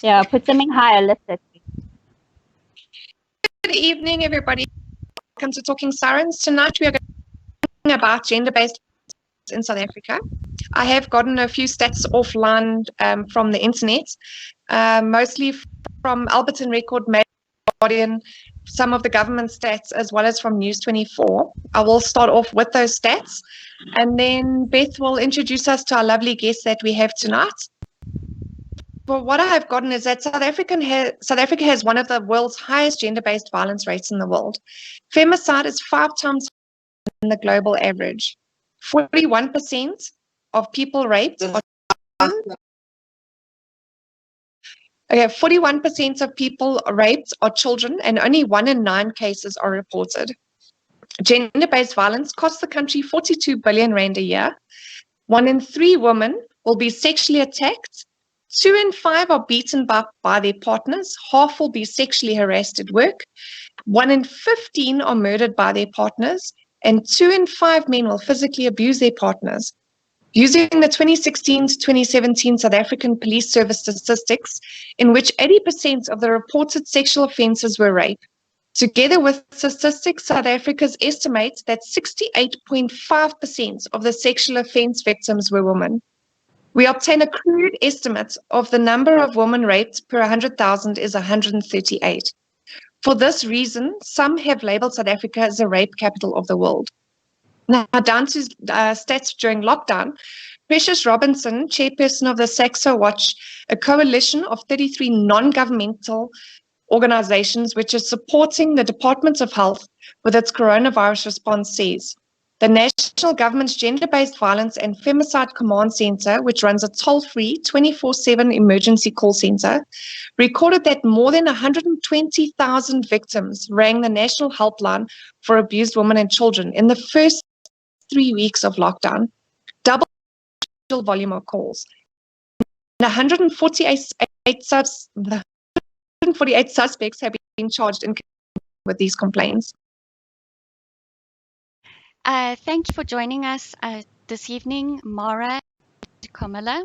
Yeah, put something higher, lift it. Good evening, everybody. Welcome to Talking Sirens. Tonight we are going about gender-based in South Africa. I have gotten a few stats offline from the internet, mostly from Alberton Record, Guardian, some of the government stats, as well as from News 24. I will start off with those stats, and then Beth will introduce us to our lovely guest that we have tonight. Well, what I have gotten is that South Africa has one of the world's highest gender-based violence rates in the world. Femicide is 5 times in the global average. 41% of people raped are 41% of people raped are children, and only 1 in 9 cases are reported. Gender-based violence costs the country 42 billion rand a year. 1 in 3 women will be sexually attacked. 2 in 5 are beaten by their partners. Half will be sexually harassed at work. 1 in 15 are murdered by their partners. And 2 in 5 men will physically abuse their partners. Using the 2016 to 2017 South African Police Service statistics, in which 80% of the reported sexual offences were rape, together with statistics, South Africa's estimates that 68.5% of the sexual offence victims were women. We obtain a crude estimate of the number of women raped per 100,000 is 138. For this reason, some have labelled South Africa as a rape capital of the world. Now, down to stats during lockdown, Precious Robinson, chairperson of the S.O.U.L, a coalition of 33 non-governmental organizations which is supporting the Department of Health with its coronavirus response, says, the national government's gender-based violence and femicide command center, which runs a toll-free 24/7 emergency call center, recorded that more than 120,000 victims rang the national helpline for abused women and children in the first 3 weeks of lockdown, double the volume of calls. 148 suspects have been charged in with these complaints. Thank you for joining us this evening, Mara and Karmilla.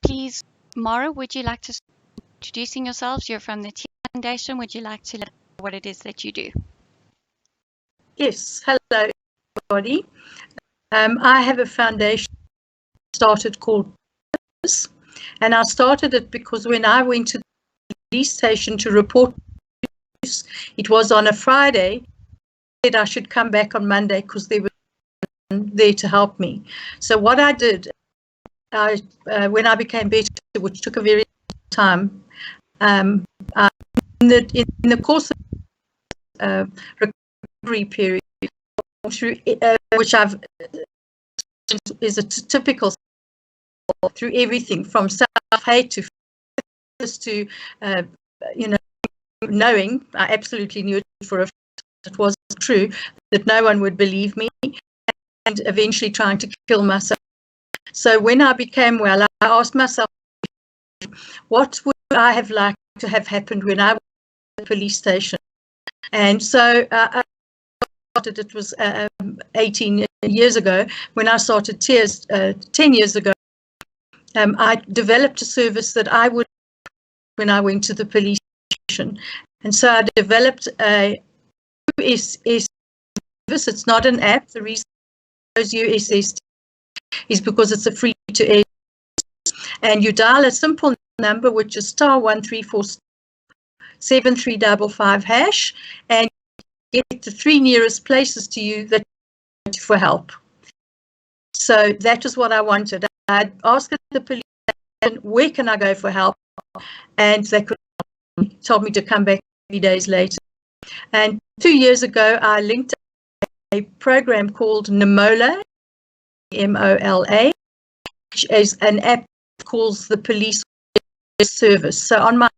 Please, Mara, would you like to start introducing yourselves? You're from the TEARS Foundation. Would you like to let us know what it is that you do? Yes, hello everybody. I have a foundation started called TEARS, and I started it because when I went to the police station to report, it was on a Friday. Said I should come back on Monday because they were there to help me. So what I did, when I became better, which took a very long time, in the course of recovery period, which is a typical through everything from self-hate to knowing, I absolutely knew it for a fact it wasn't true, that no one would believe me, and eventually trying to kill myself. So when I became well, I asked myself, what would I have liked to have happened when I was at the police station? And so I started, it was 18 years ago, when I started TEARS 10 years ago, I developed a service that I would when I went to the police station. And so I developed a USS service. It's not an app. The reason I chose USS is because it's a free to air, and you dial a simple number which is *1347355#, and get the 3 nearest places to you that for help. So that is what I wanted. I'd ask the police, where can I go for help? And they could told me to come back 3 days later. And 2 years ago, I linked a program called Namola, M-O-L-A, which is an app that calls the police service. So on my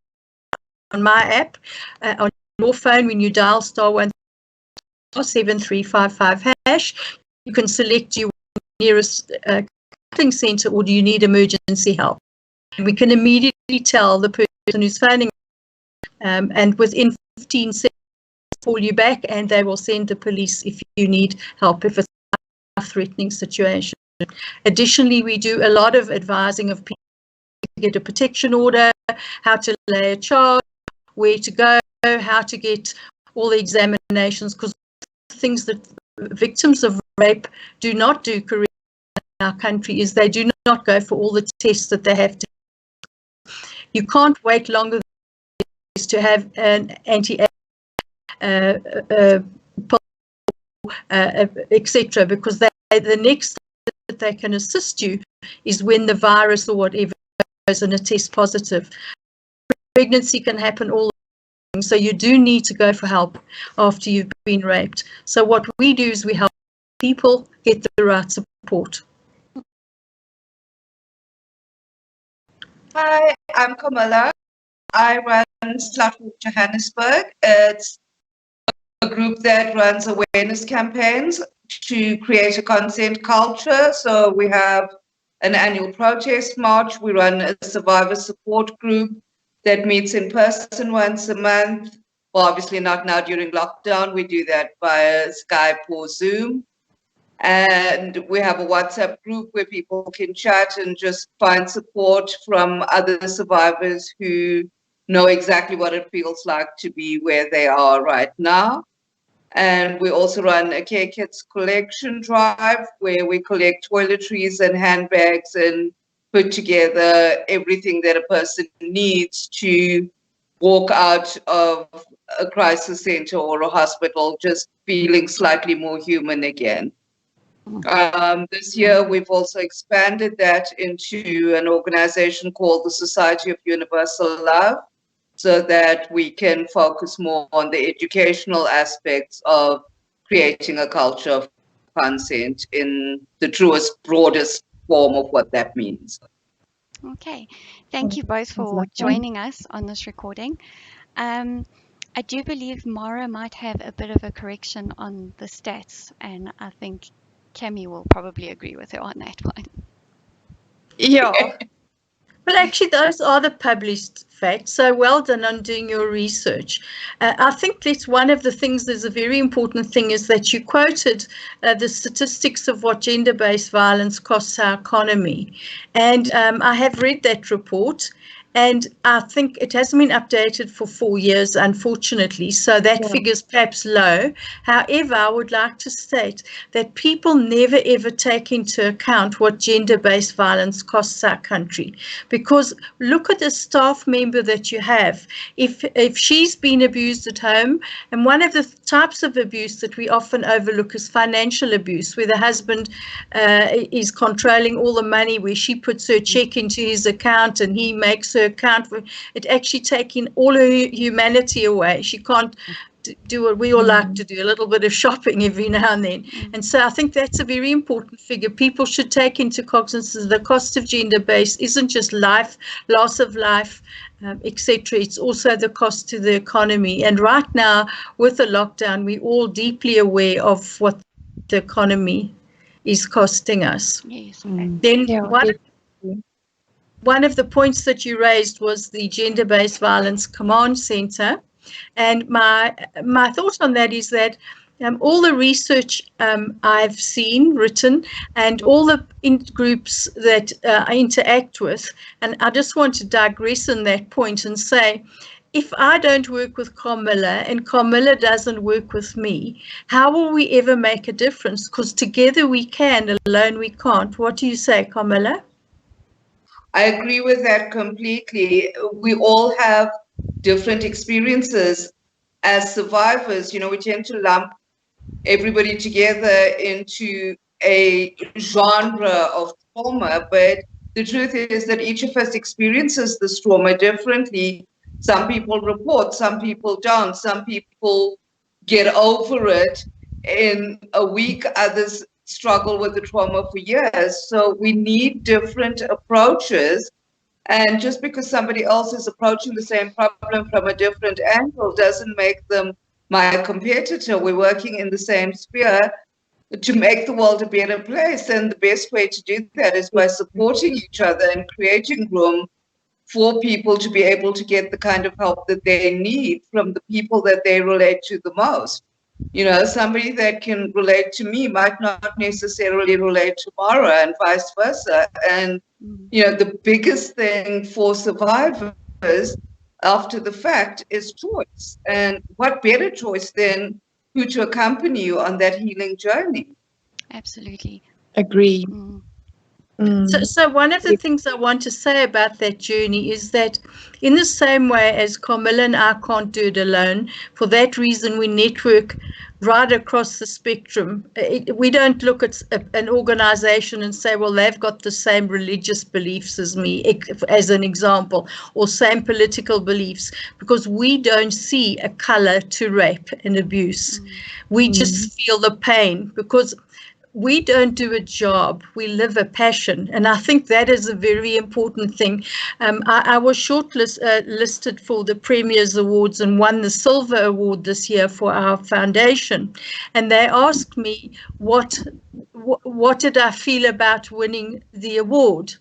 app, on your phone, when you dial *17355#, you can select your nearest counseling centre, or do you need emergency help? And we can immediately tell the person who's phoning, and within 15 seconds, call you back, and they will send the police if you need help, if it's a threatening situation. Additionally, we do a lot of advising of people get a protection order, how to lay a charge, where to go, how to get all the examinations, because things that victims of rape do not do correctly in our country is they do not go for all the tests that they have to. You can't wait longer to have an etc., because the next that they can assist you is when the virus or whatever goes and a test positive. Pregnancy can happen all the time, so you do need to go for help after you've been raped. So what we do is we help people get the right support. Hi, I'm Karmilla. I run Slutwalk Johannesburg. It's a group that runs awareness campaigns to create a consent culture. So we have an annual protest march. We run a survivor support group that meets in person once a month. Well, obviously not now during lockdown. We do that via Skype or Zoom. And we have a WhatsApp group where people can chat and just find support from other survivors who know exactly what it feels like to be where they are right now. And we also run a care kits collection drive where we collect toiletries and handbags and put together everything that a person needs to walk out of a crisis center or a hospital just feeling slightly more human again. This year, we've also expanded that into an organization called the Society of Universal Love, so that we can focus more on the educational aspects of creating a culture of consent in the truest, broadest form of what that means. Okay, thank you both for joining us on this recording. I do believe Mara might have a bit of a correction on the stats, and I think Cami will probably agree with her on that one. Yeah. Well, actually, those are the published facts. So well done on doing your research. I think that's one of the things, there's a very important thing, is that you quoted the statistics of what gender-based violence costs our economy. And I have read that report. And I think it hasn't been updated for 4 years, unfortunately, so that figure's perhaps low. However, I would like to state that people never ever take into account what gender-based violence costs our country. Because look at the staff member that you have. If she's been abused at home, and one of the types of abuse that we often overlook is financial abuse, where the husband is controlling all the money, where she puts her check into his account and he makes her account, for it actually taking all her humanity away. She can't do what we all like to do, a little bit of shopping every now and then. And so I think that's a very important figure. People should take into cognizance the cost of gender-based isn't just life, loss of life, etc. It's also the cost to the economy. And right now, with the lockdown, we're all deeply aware of what the economy is costing us. Yes. Then one of the points that you raised was the Gender-Based Violence Command Center. And my thought on that is that all the research I've seen written and all the groups that I interact with, and I just want to digress on that point and say, if I don't work with Karmilla and Karmilla doesn't work with me, how will we ever make a difference? Because together we can, alone we can't. What do you say, Karmilla? I agree with that completely. We all have different experiences as survivors. You know, we tend to lump everybody together into a genre of trauma, but the truth is that each of us experiences this trauma differently. Some people report, some people don't, some people get over it in a week, others struggle with the trauma for years. So we need different approaches. And just because somebody else is approaching the same problem from a different angle doesn't make them my competitor. We're working in the same sphere to make the world a better place. And the best way to do that is by supporting each other and creating room for people to be able to get the kind of help that they need from the people that they relate to the most. You know, somebody that can relate to me might not necessarily relate to Mara, and vice versa. And The biggest thing for survivors after the fact is choice. And what better choice than who to accompany you on that healing journey? Absolutely. Agree. So one of the things I want to say about that journey is that in the same way as Karmilla and I can't do it alone, for that reason we network right across the spectrum. We don't look at an organization and say, well, they've got the same religious beliefs as me, as an example, or same political beliefs, because we don't see a color to rape and abuse. We just feel the pain, because we don't do a job, we live a passion. And I think that is a very important thing. I was listed for the Premier's Awards and won the Silver Award this year for our foundation. And they asked me what did I feel about winning the award.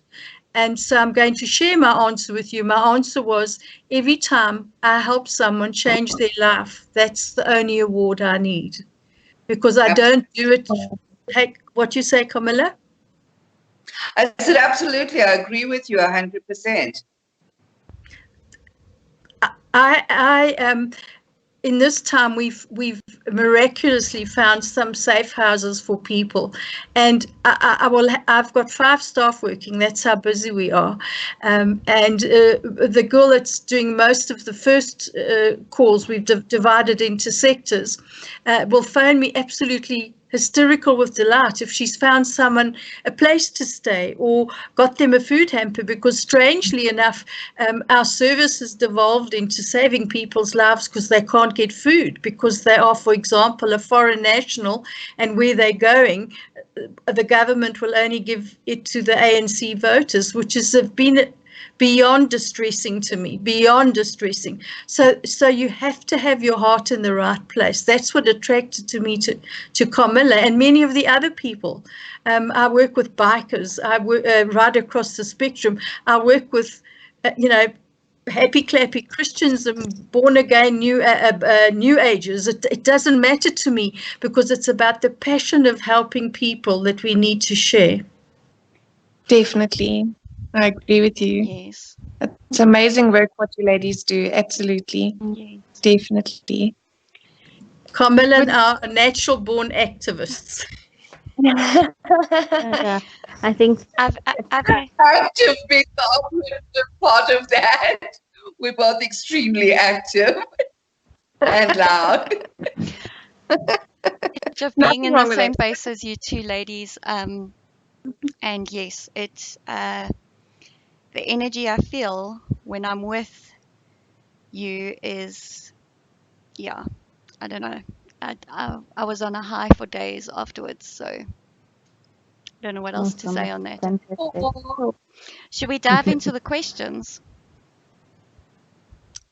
And so I'm going to share my answer with you. My answer was, every time I help someone change their life, that's the only award I need. Because I don't do it. Hey, what you say, Karmilla? I said, absolutely. I agree with you 100%. In this time, we've miraculously found some safe houses for people, and I've got 5 staff working. That's how busy we are. And the girl that's doing most of the first calls, we've divided into sectors, will phone me absolutely hysterical with delight if she's found someone a place to stay or got them a food hamper, because strangely enough, our service has devolved into saving people's lives because they can't get food, because they are, for example, a foreign national, and where they're going, the government will only give it to the ANC voters, which has been beyond distressing to me, beyond distressing. So you have to have your heart in the right place. That's what attracted me to Karmilla and many of the other people. I work with bikers. I work right across the spectrum. I work with, happy clappy Christians and born again new ages. It doesn't matter to me, because it's about the passion of helping people that we need to share. Definitely. I agree with you. Yes. It's amazing work what you ladies do. Absolutely. Yes. Definitely. Karmilla and I are natural born activists. I think I've Active being the operative part of that. We're both extremely active and loud. just being in the wrong with same it. base as you two ladies, and yes, it's the energy I feel when I'm with you is, yeah, I don't know. I was on a high for days afterwards, so I don't know what else to say on that. fantastic. Should we dive into the questions?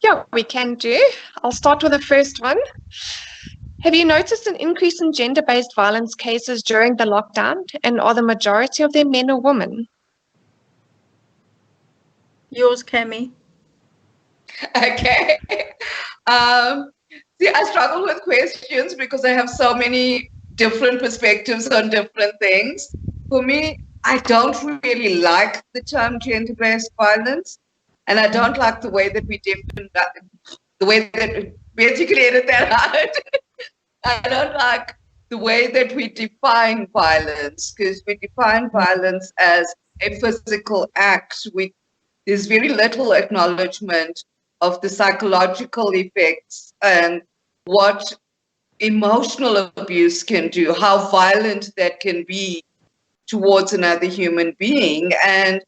Yeah, we can do. I'll start with the first one. Have you noticed an increase in gender-based violence cases during the lockdown, and are the majority of them men or women? Yours, Cami. Okay. See, I struggle with questions because I have so many different perspectives on different things. For me, I don't really like the term gender-based violence, and I don't like the way that we basically edit that out. I don't like the way that we define violence, because we define violence as a physical act. There's very little acknowledgement of the psychological effects and what emotional abuse can do, how violent that can be towards another human being. And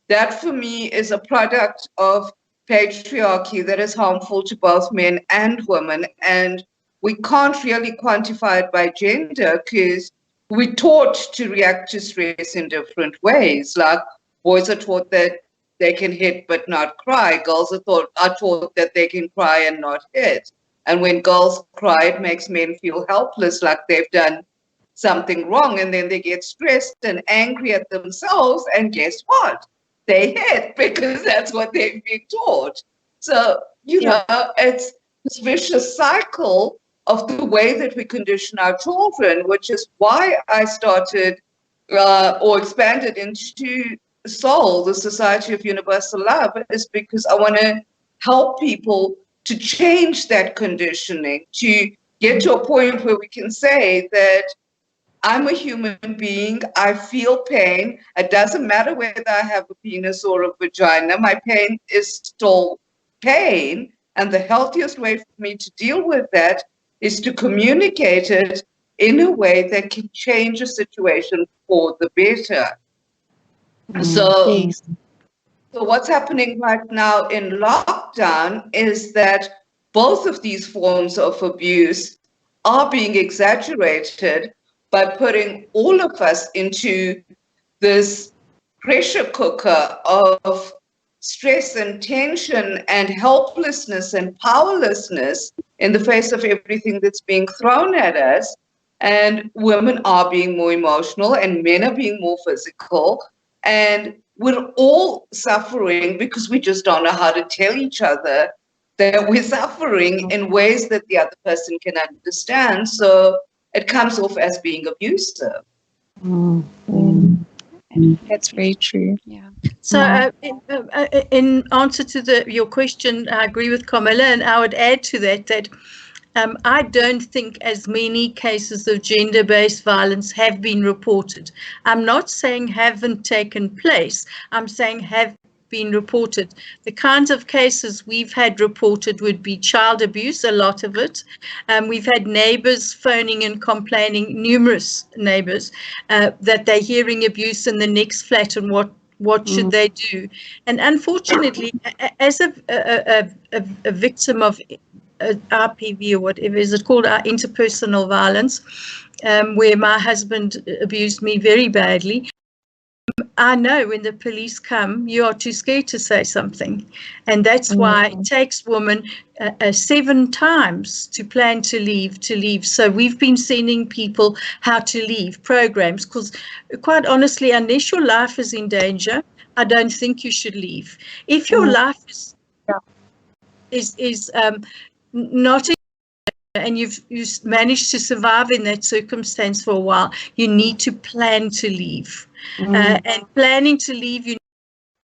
that for me is a product of patriarchy that is harmful to both men and women. And we can't really quantify it by gender, because we're taught to react to stress in different ways. Like, boys are taught that they can hit but not cry. Girls are taught that they can cry and not hit. And when girls cry, it makes men feel helpless, like they've done something wrong. And then they get stressed and angry at themselves. And guess what? They hit, because that's what they've been taught. So, it's this vicious cycle of the way that we condition our children, which is why I started or expanded into S.O.U.L, the Society of Universal Love, is because I want to help people to change that conditioning, to get to a point where we can say that I'm a human being, I feel pain. It doesn't matter whether I have a penis or a vagina, my pain is still pain. And the healthiest way for me to deal with that is to communicate it in a way that can change a situation for the better. So, Yes. so what's happening right now in lockdown is that both of these forms of abuse are being exaggerated by putting all of us into this pressure cooker of stress and tension and helplessness and powerlessness in the face of everything that's being thrown at us. And women are being more emotional and men are being more physical. And we're all suffering because we just don't know how to tell each other that we're suffering in ways that the other person can understand. So it comes off as being abusive. That's very true. Yeah. So in answer to your question, I agree with Karmilla, and I would add to that I don't think as many cases of gender-based violence have been reported. I'm not saying haven't taken place. I'm saying have been reported. The kinds of cases we've had reported would be child abuse, a lot of it. We've had neighbours phoning and complaining, numerous neighbours, that they're hearing abuse in the next flat and what should they do? And unfortunately, as a victim of IPV or whatever is it called, interpersonal violence, where my husband abused me very badly. I know when the police come, you are too scared to say something. And that's why it takes women 7 times to plan to leave. So we've been sending people how to leave programs, because quite honestly, unless your life is in danger, I don't think you should leave. If your life is not and you've managed to survive in that circumstance for a while, you need to plan to leave. And planning to leave, you need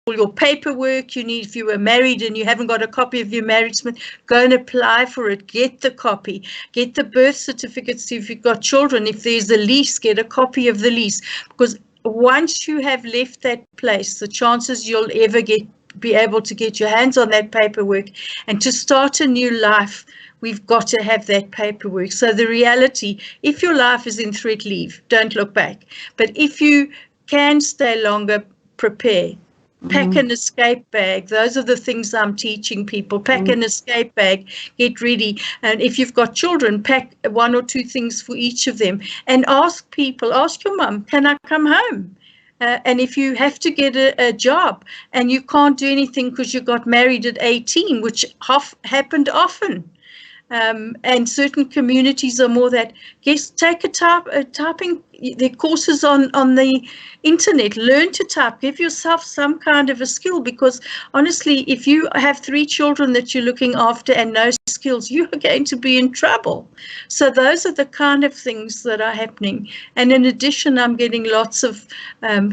all your paperwork. You need, if you were married and you haven't got a copy of your marriage certificate, go and apply for it. Get the copy. Get the birth certificates if you've got children. If there's a lease, get a copy of the lease. Because once you have left that place, the chances you'll ever be able to get your hands on that paperwork and to start a new life, we've got to have that paperwork. So the reality, if your life is in threat, leave. Don't look back. But if you can stay longer, prepare. Pack an escape bag. Those are the things I'm teaching people. Pack an escape bag, get ready. And if you've got children, pack 1 or 2 things for each of them. And ask people, ask your mum, can I come home? And if you have to get a job and you can't do anything because you got married at 18, which happened often. And certain communities are more that, yes, take typing, there are courses on the internet, learn to type, give yourself some kind of a skill, because honestly, if you have 3 children that you're looking after and no skills, you are going to be in trouble. So those are the kind of things that are happening. And in addition, I'm getting lots of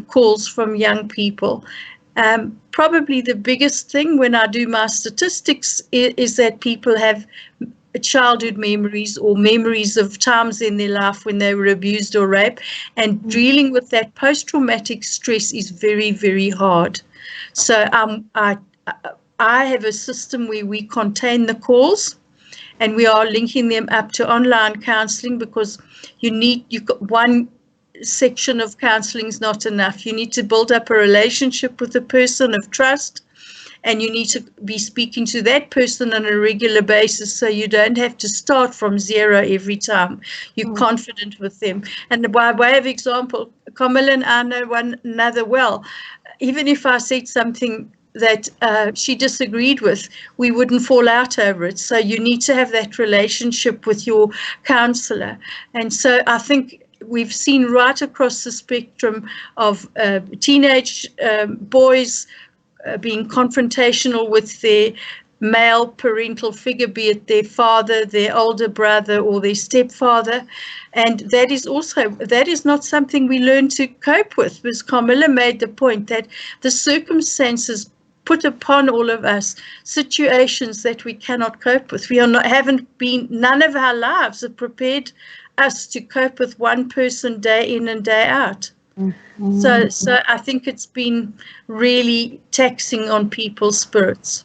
calls from young people. Probably the biggest thing when I do my statistics is that people have childhood memories or memories of times in their life when they were abused or raped, and dealing with that post-traumatic stress is very, very hard. So I have a system where we contain the calls and we are linking them up to online counselling, because you've got one section of counselling is not enough. You need to build up a relationship with a person of trust, and you need to be speaking to that person on a regular basis, so you don't have to start from zero every time. You're confident with them. And by way of example, Karmilla and I know one another well. Even if I said something that she disagreed with, we wouldn't fall out over it. So you need to have that relationship with your counsellor. And so I think we've seen right across the spectrum of teenage boys being confrontational with their male parental figure, be it their father, their older brother, or their stepfather. And that is not something we learn to cope with, because Karmilla made the point that the circumstances put upon all of us situations that we cannot cope with. None of our lives have prepared us to cope with one person day in and day out. So I think it's been really taxing on people's spirits.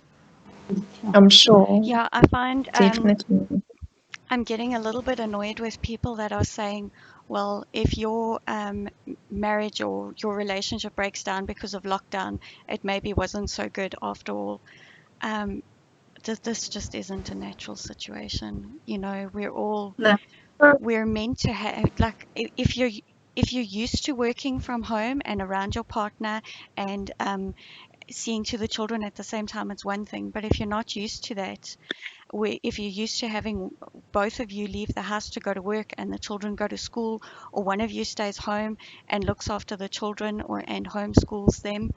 I'm sure. Yeah, I find Definitely. I'm getting a little bit annoyed with people that are saying, well, if your marriage or your relationship breaks down because of lockdown, it maybe wasn't so good after all. This just isn't a natural situation. You know, No. we're meant to have, like, if you're used to working from home and around your partner and seeing to the children at the same time, it's one thing. But if you're not used to that, if you're used to having both of you leave the house to go to work and the children go to school, or one of you stays home and looks after the children and homeschools them,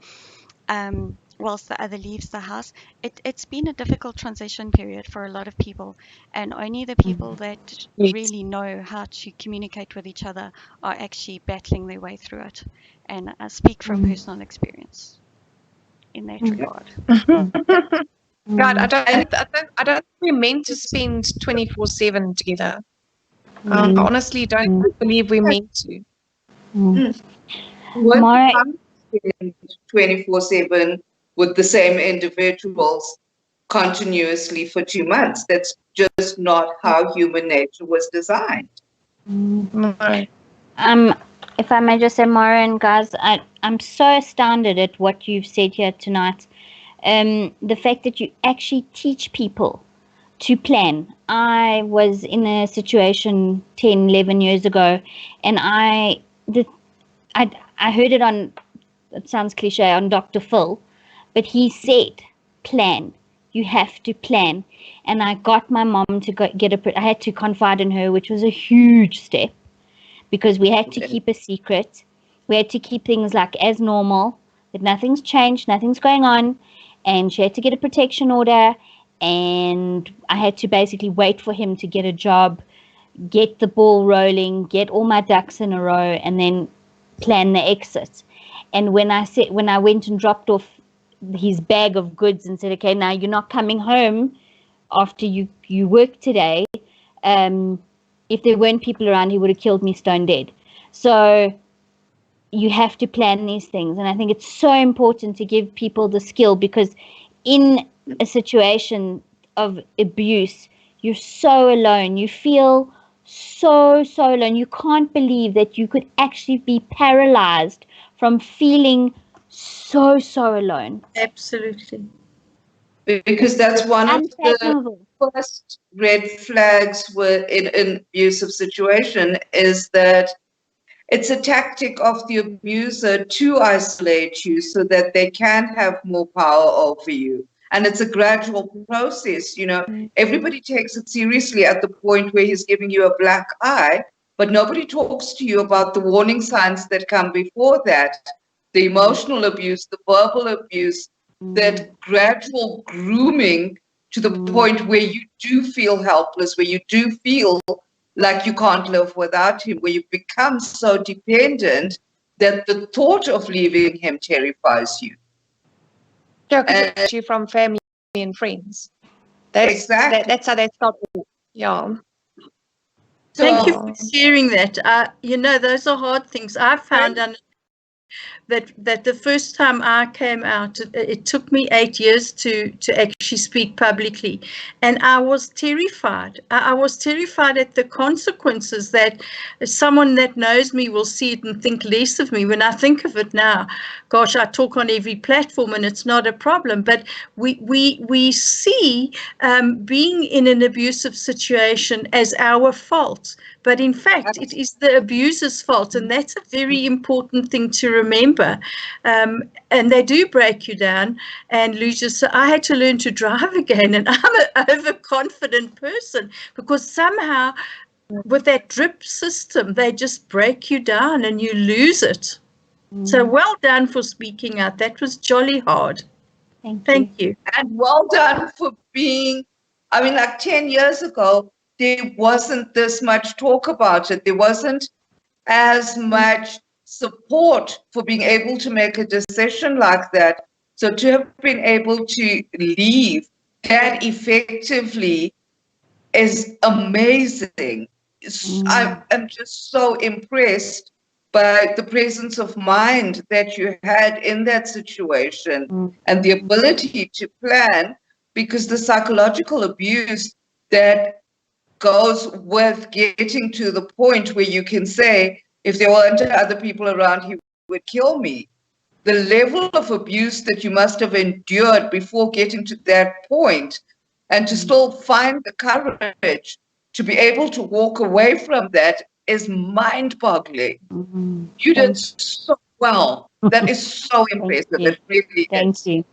whilst the other leaves the house, it's been a difficult transition period for a lot of people, and only the people that Yes. really know how to communicate with each other are actually battling their way through it. And I speak from personal experience in that regard. God, I don't think we're meant to spend 24/7 together. I honestly don't believe we're meant to. What Mara, comes 24/7 with the same individuals continuously for 2 months? That's just not how human nature was designed. No. if I may just say, Mara and guys, I'm so astounded at what you've said here tonight. The fact that you actually teach people to plan. I was in a situation 10, 11 years ago, and I heard it on, it sounds cliche, on Dr. Phil, but he said, plan. You have to plan. And I got my mom to I had to confide in her, which was a huge step, because we had to keep a secret. We had to keep things like as normal, that nothing's changed, nothing's going on. And she had to get a protection order. And I had to basically wait for him to get a job, get the ball rolling, get all my ducks in a row, and then plan the exit. And when I went and dropped off his bag of goods and said, okay, now you're not coming home after you work today, if there weren't people around, he would have killed me stone dead. So you have to plan these things. And I think it's so important to give people the skill, because in a situation of abuse, you're so alone. You feel so alone. You can't believe that you could actually be paralyzed from feeling so alone. Absolutely. Because that's one of the Unfathomable. first red flags in an abusive situation, is that it's a tactic of the abuser to isolate you so that they can have more power over you. And it's a gradual process. You know, everybody takes it seriously at the point where he's giving you a black eye, but nobody talks to you about the warning signs that come before that, the emotional abuse, the verbal abuse, that gradual grooming to the point where you do feel helpless, where you do feel like you can't live without him, where you become so dependent that the thought of leaving him terrifies you. Yeah, because it's you from family and friends. Exactly. That's how they start. Yeah. Thank you for sharing that. Those are hard things. I found that the first time I came out, it took me 8 years to actually speak publicly, and I was terrified. I was terrified at the consequences, that someone that knows me will see it and think less of me. When I think of it now, gosh, I talk on every platform and it's not a problem, but we see being in an abusive situation as our fault. But in fact, it is the abuser's fault, and that's a very important thing to remember. And they do break you down and lose you. So I had to learn to drive again, and I'm an overconfident person, because somehow with that drip system, they just break you down and you lose it. So well done for speaking out. That was jolly hard. Thank you. And well done for being, I mean, like 10 years ago, there wasn't this much talk about it. There wasn't as much support for being able to make a decision like that. So to have been able to leave that effectively is amazing. I'm just so impressed by the presence of mind that you had in that situation and the ability to plan, because the psychological abuse that goes with getting to the point where you can say, if there weren't other people around, he would kill me. The level of abuse that you must have endured before getting to that point, and to still find the courage to be able to walk away from that, is mind-boggling. You did so well. That is so impressive. It really is. Thank you.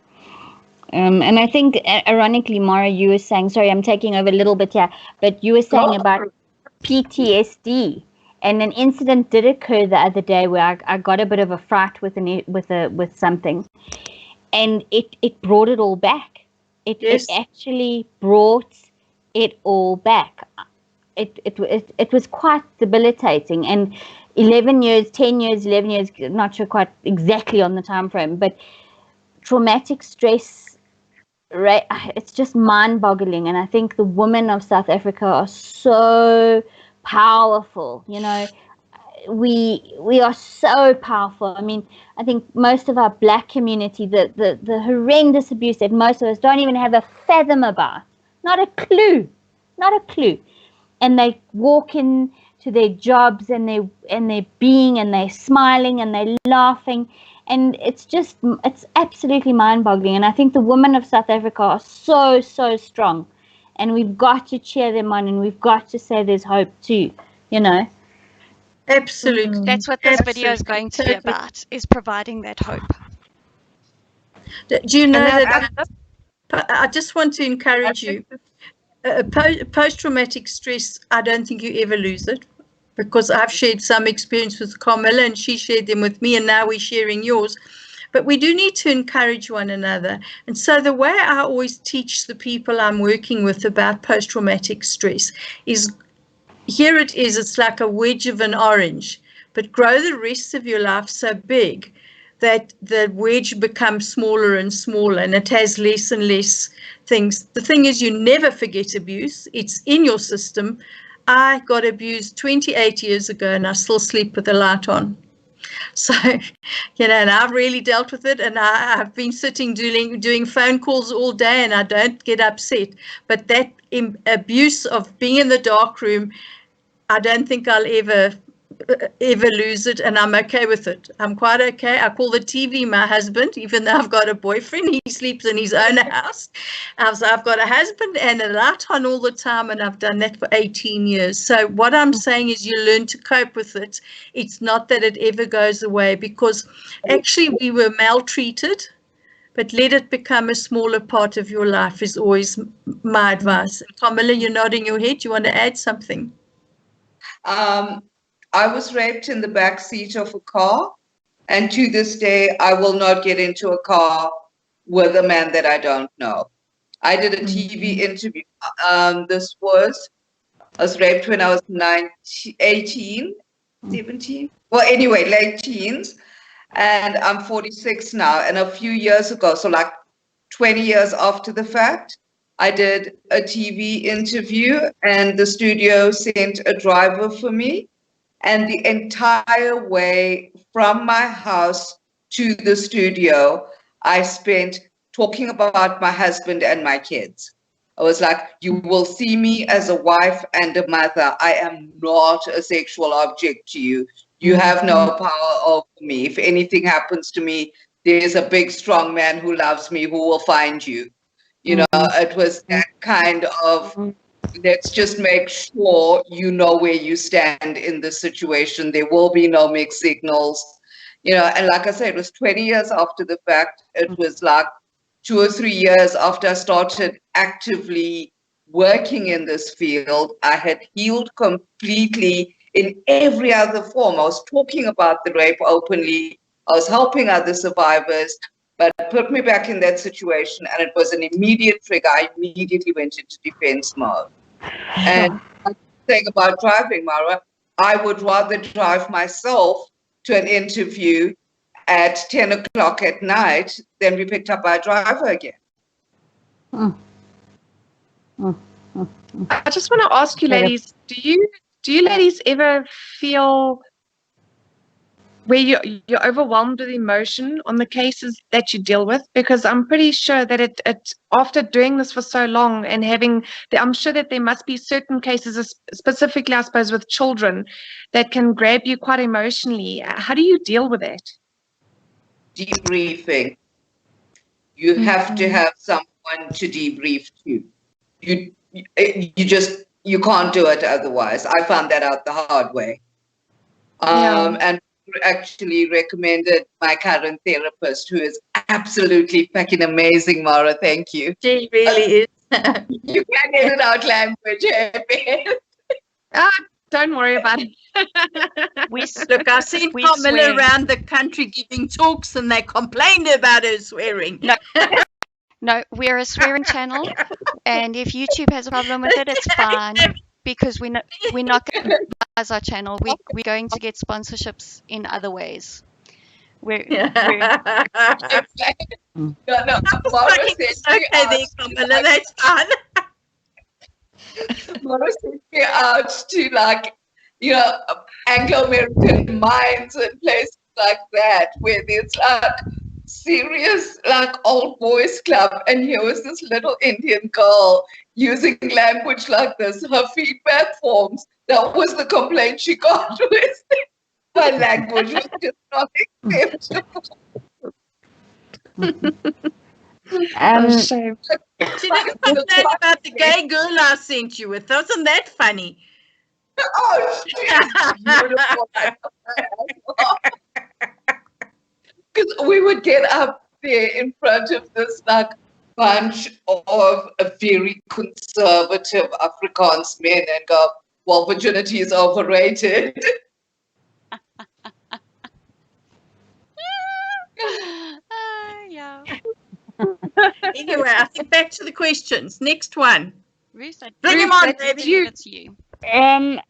And I think, ironically, Mara, you were saying, sorry, I'm taking over a little bit here, but you were saying about PTSD. And an incident did occur the other day where I got a bit of a fright with something, and it brought it all back. It actually brought it all back. It was quite debilitating. And 11 years, 10 years, 11 years, not sure quite exactly on the time frame, but traumatic stress, right? It's just mind-boggling. And I think the women of South Africa are so powerful. You know, we are so powerful. I mean, I think most of our Black community, the horrendous abuse that most of us don't even have a fathom about, not a clue. And they walk in to their jobs and they're being, and they're smiling and they're laughing, and it's absolutely mind-boggling. And I think the women of South Africa are so strong, and we've got to cheer them on, and we've got to say there's hope too, you know. Absolutely. That's what this video is going to be about, is providing that hope. Do you know that I just want to encourage you. Post-traumatic stress, I don't think you ever lose it, because I've shared some experience with Karmilla and she shared them with me, and now we're sharing yours. But we do need to encourage one another. And so the way I always teach the people I'm working with about post-traumatic stress is, here it is, it's like a wedge of an orange, but grow the rest of your life so big that the wedge becomes smaller and smaller, and it has less and less things. The thing is, you never forget abuse. It's in your system. I got abused 28 years ago and I still sleep with the light on. So, you know, and I've really dealt with it, and I've been sitting doing phone calls all day, and I don't get upset. But that abuse of being in the dark room, I don't think I'll ever lose it, and I'm okay with it. I'm quite okay. I call the TV my husband, even though I've got a boyfriend. He sleeps in his own house. So I've got a husband and a light on all the time, and I've done that for 18 years. So what I'm saying is, you learn to cope with it. It's not that it ever goes away, because actually we were maltreated, but let it become a smaller part of your life is always my advice. Karmilla, you're nodding your head. You want to add something? I was raped in the back seat of a car, and to this day, I will not get into a car with a man that I don't know. I did a TV interview. I was raped when I was 18, 17. Well, anyway, late teens, and I'm 46 now. And a few years ago, so like 20 years after the fact, I did a TV interview, and the studio sent a driver for me. And the entire way from my house to the studio, I spent talking about my husband and my kids. I was like, you will see me as a wife and a mother. I am not a sexual object to you. You have no power over me. If anything happens to me, there's a big, strong man who loves me who will find you. You know, it was that kind of, let's just make sure you know where you stand in this situation. There will be no mixed signals. You know, and like I said, it was 20 years after the fact. It was like 2 or 3 years after I started actively working in this field. I had healed completely in every other form. I was talking about the rape openly. I was helping other survivors. But put me back in that situation, and it was an immediate trigger. I immediately went into defense mode. And the thing about driving, Mara, I would rather drive myself to an interview at 10 o'clock at night than be picked up by a driver again. I just want to ask you, ladies, do you ladies ever feel where you're overwhelmed with emotion on the cases that you deal with? Because I'm pretty sure that it after doing this for so long and I'm sure that there must be certain cases, specifically I suppose with children, that can grab you quite emotionally. How do you deal with it? Debriefing. You have to have someone to debrief to. You can't do it otherwise. I found that out the hard way. And actually recommended my current therapist, who is absolutely fucking amazing, Mara. Thank you. She really is. You can edit out language. Don't worry about it. Look, I've seen Karmilla around the country giving talks, and they complained about her swearing. No, we're a swearing channel, and if YouTube has a problem with it, it's fine, because we're not going to monetize our channel. We're going to get sponsorships in other ways. No, Mara says okay, Karmilla, that's fine. Mara sent me out to Anglo-American mines and places like that, where there's serious old boys club, and here was this little Indian girl using language like this. Her feedback forms, that was the complaint she got with. My language was just not acceptable. Shame. She didn't complain about the gay girl I sent you with. Wasn't that funny? Oh, beautiful. Because we would get up there in front of this bunch of very conservative Afrikaans men and go, well, virginity is overrated. Yeah. Anyway, I think back to the questions. Next one. Ruth, bring him on, baby. It's you. I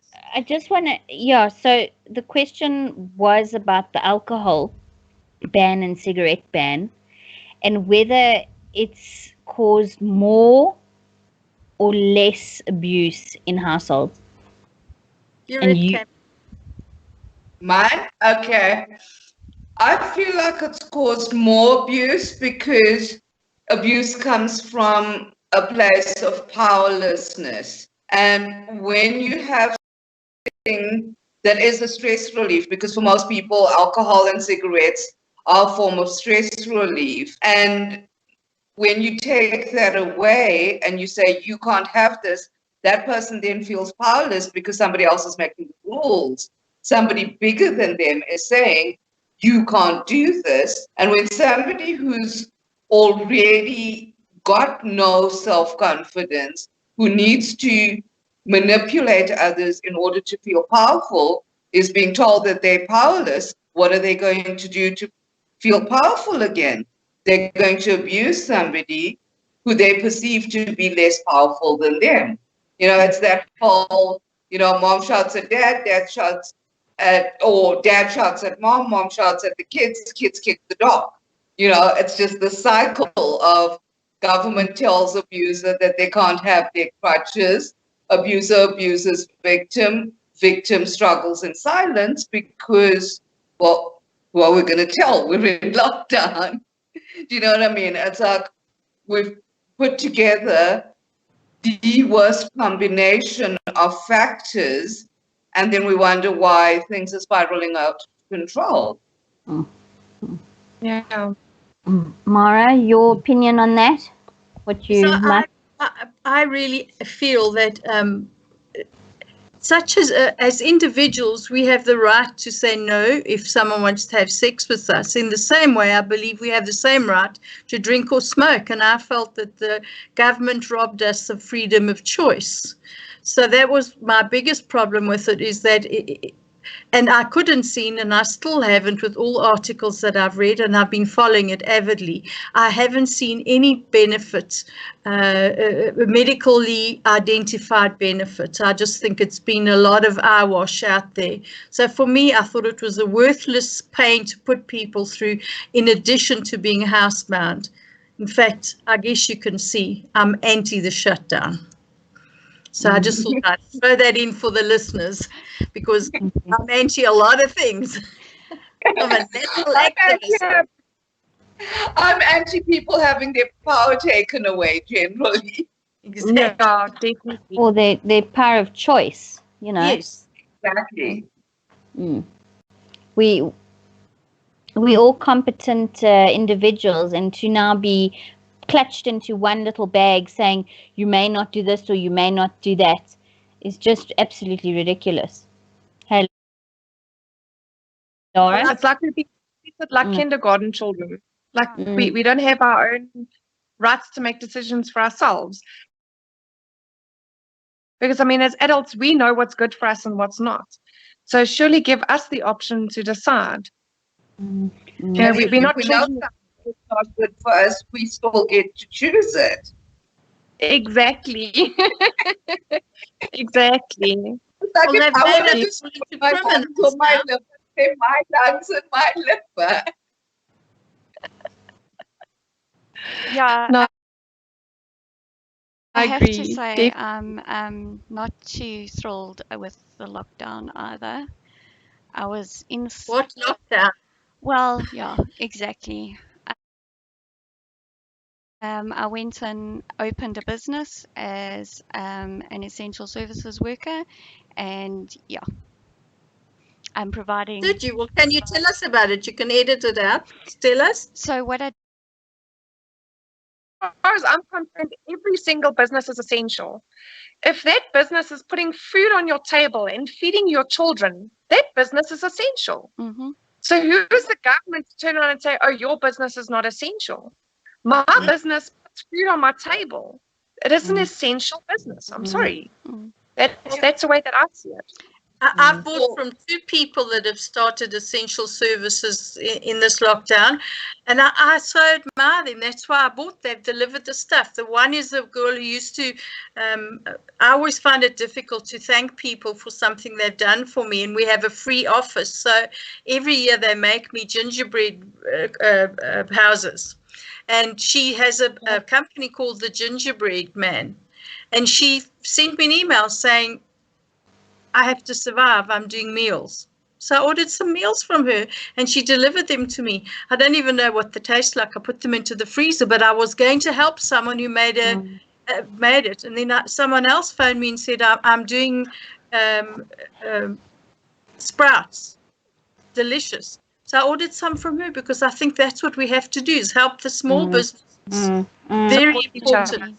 just want to, so the question was about the alcohol ban and cigarette ban, and whether it's caused more or less abuse in households. Mine? Okay. I feel like it's caused more abuse because abuse comes from a place of powerlessness. And when you have something that is a stress relief, because for most people, alcohol and cigarettes are a form of stress relief. And when you take that away and you say, you can't have this, that person then feels powerless because somebody else is making the rules. Somebody bigger than them is saying, you can't do this. And when somebody who's already got no self-confidence, who needs to manipulate others in order to feel powerful, is being told that they're powerless, what are they going to do to feel powerful again? They're going to abuse somebody who they perceive to be less powerful than them. It's that whole, mom shouts at dad, dad shouts at mom, mom shouts at the kids kick the dog. It's just the cycle of government tells abuser that they can't have their crutches, abuser abuses victim, victim struggles in silence because, well, who are we going to tell? We're in lockdown. Do you know what I mean? It's like we've put together the worst combination of factors, and then we wonder why things are spiraling out of control. Yeah. Mara, your opinion on that? What you like? I really feel that as individuals, we have the right to say no if someone wants to have sex with us. In the same way, I believe we have the same right to drink or smoke. And I felt that the government robbed us of freedom of choice. So that was my biggest problem with it, is that and I couldn't see, and I still haven't, with all articles that I've read, and I've been following it avidly, I haven't seen any benefits, medically identified benefits. I just think it's been a lot of eyewash out there. So for me, I thought it was a worthless pain to put people through, in addition to being housebound. In fact, I guess you can see I'm anti the shutdown. So I just thought I'd throw that in for the listeners, because I'm anti a lot of things. I'm a national activist. I'm anti people having their power taken away generally. Exactly. Yeah, definitely. Or their power of choice, you know. Yes. Exactly. We all competent individuals, and to now be clutched into one little bag saying you may not do this or you may not do that is just absolutely ridiculous. Hey, Laura? It's like we're being treated like kindergarten children. Like we don't have our own rights to make decisions for ourselves. Because, I mean, as adults, we know what's good for us and what's not. So surely give us the option to decide. You know, we're not We know children. it's not good for us, we still get to choose it. Exactly. Exactly. Like Well, if they've I made wanted us to into put my lungs criminals or my now. liver, say my lungs and my liver. Yeah, No, I have to agree. say I'm not too thrilled with the lockdown either. I was in, What lockdown? well, yeah, exactly. I went and opened a business as an essential services worker, and yeah, I'm providing. Did you? Well, can you tell us about it? You can edit it out. Tell us. So what I As far as I'm concerned, every single business is essential. If that business is putting food on your table and feeding your children, that business is essential. So who's the government to turn around and say, oh, your business is not essential? My business puts food on my table. It is an essential business. I'm sorry. That's the way that I see it. I've bought from two people that have started essential services in this lockdown, and I so admire them. That's why I bought. They've delivered the stuff. The one is a girl who used to, I always find it difficult to thank people for something they've done for me, and we have a free office. So every year they make me gingerbread houses. And she has a company called the Gingerbread Man. And she sent me an email saying, I have to survive, I'm doing meals. So I ordered some meals from her and she delivered them to me. I don't even know what they taste like. I put them into the freezer, but I was going to help someone who made it. And then someone else phoned me and said, I'm doing sprouts. Delicious. So I ordered some from her because I think that's what we have to do, is help the small businesses. Very important.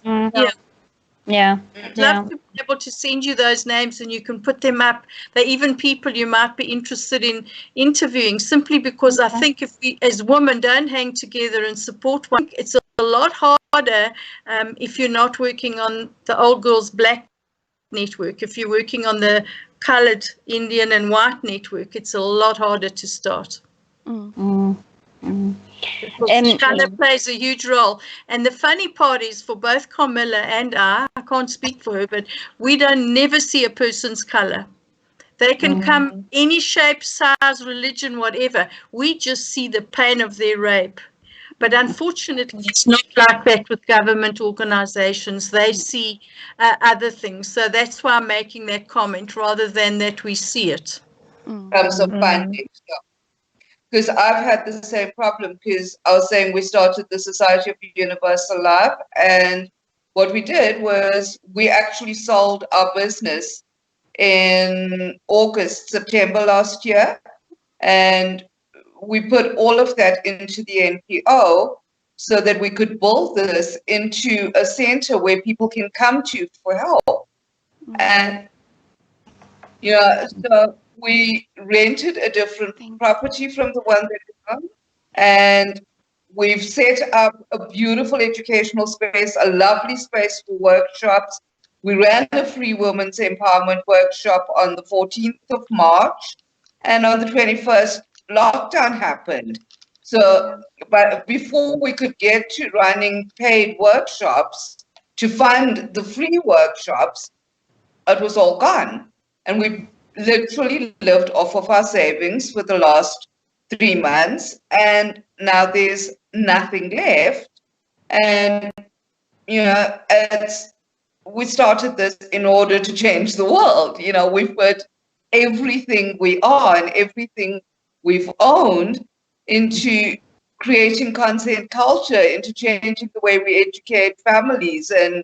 Yeah. I'd love to be able to send you those names and you can put them up. They're even people you might be interested in interviewing, simply because I think if we as women don't hang together and support one, it's a lot harder if you're not working on the old girls black network. If you're working on the coloured Indian and white network, it's a lot harder to start. Colour plays a huge role. And the funny part is, for both Karmilla and I can't speak for her, but we don't never see a person's colour. They can come any shape, size, religion, whatever. We just see the pain of their rape. But unfortunately, it's not like that with government organisations. They see other things. So that's why I'm making that comment, rather than that we see it. Comes of finding. Because I've had the same problem, because I was saying we started the Society of Universal Love, and what we did was we actually sold our business in August, September last year, and we put all of that into the NPO so that we could build this into a center where people can come to for help. And, you know, so we rented a different property from the one that we own, and we've set up a beautiful educational space, a lovely space for workshops. We ran a free women's empowerment workshop on the 14th of March. and on the 21st, lockdown happened. So, but before we could get to running paid workshops to fund the free workshops, it was all gone. And we literally lived off of our savings for the last 3 months. And now there's nothing left. And, we started this in order to change the world. We've put everything we are and everything we've owned into creating consent culture, into changing the way we educate families and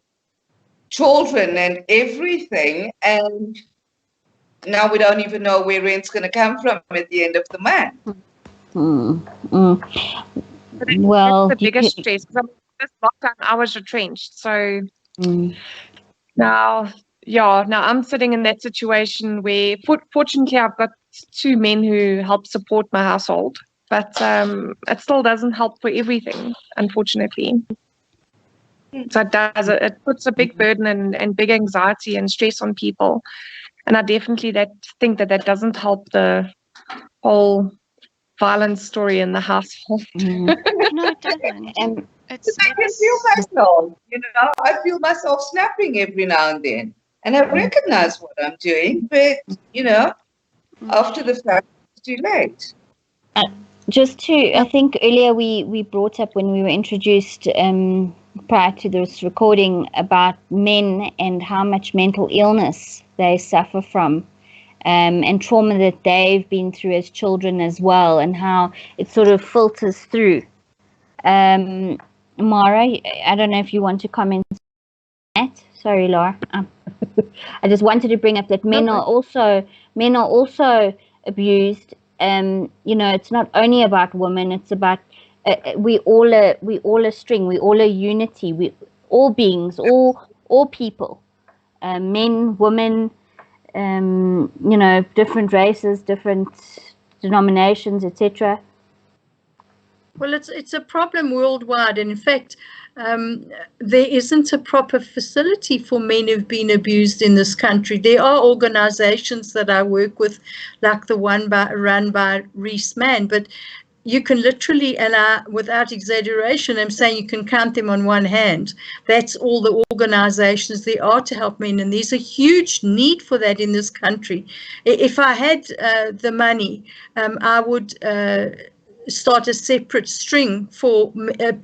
children and everything. And now we don't even know where rent's going to come from at the end of the month. Well, that's the biggest stress, because this lockdown hours retrenched. So now I'm sitting in that situation where, fortunately, I've got 2 men who help support my household, but it still doesn't help for everything, unfortunately. So it puts a big burden and big anxiety and stress on people. And I definitely think that doesn't help the whole violence story in the household. No, it doesn't. And I can feel myself, I feel myself snapping every now and then. And I recognize what I'm doing, but, after the fact, it's too late. I think earlier we brought up when we were introduced prior to this recording about men and how much mental illness they suffer from, and trauma that they've been through as children as well, and how it sort of filters through. Mara, I don't know if you want to comment on that. Sorry, Laura. I just wanted to bring up that men are also abused. It's not only about women. It's about we all a string. We all a unity. We all beings, all people, men, women, different races, different denominations, etc. Well, it's a problem worldwide, and in fact, there isn't a proper facility for men who've been abused in this country. There are organizations that I work with, like the one run by Reese Mann, but you can literally, and without exaggeration, I'm saying you can count them on one hand. That's all the organizations there are to help men, and there's a huge need for that in this country. If I had the money, I would start a separate string for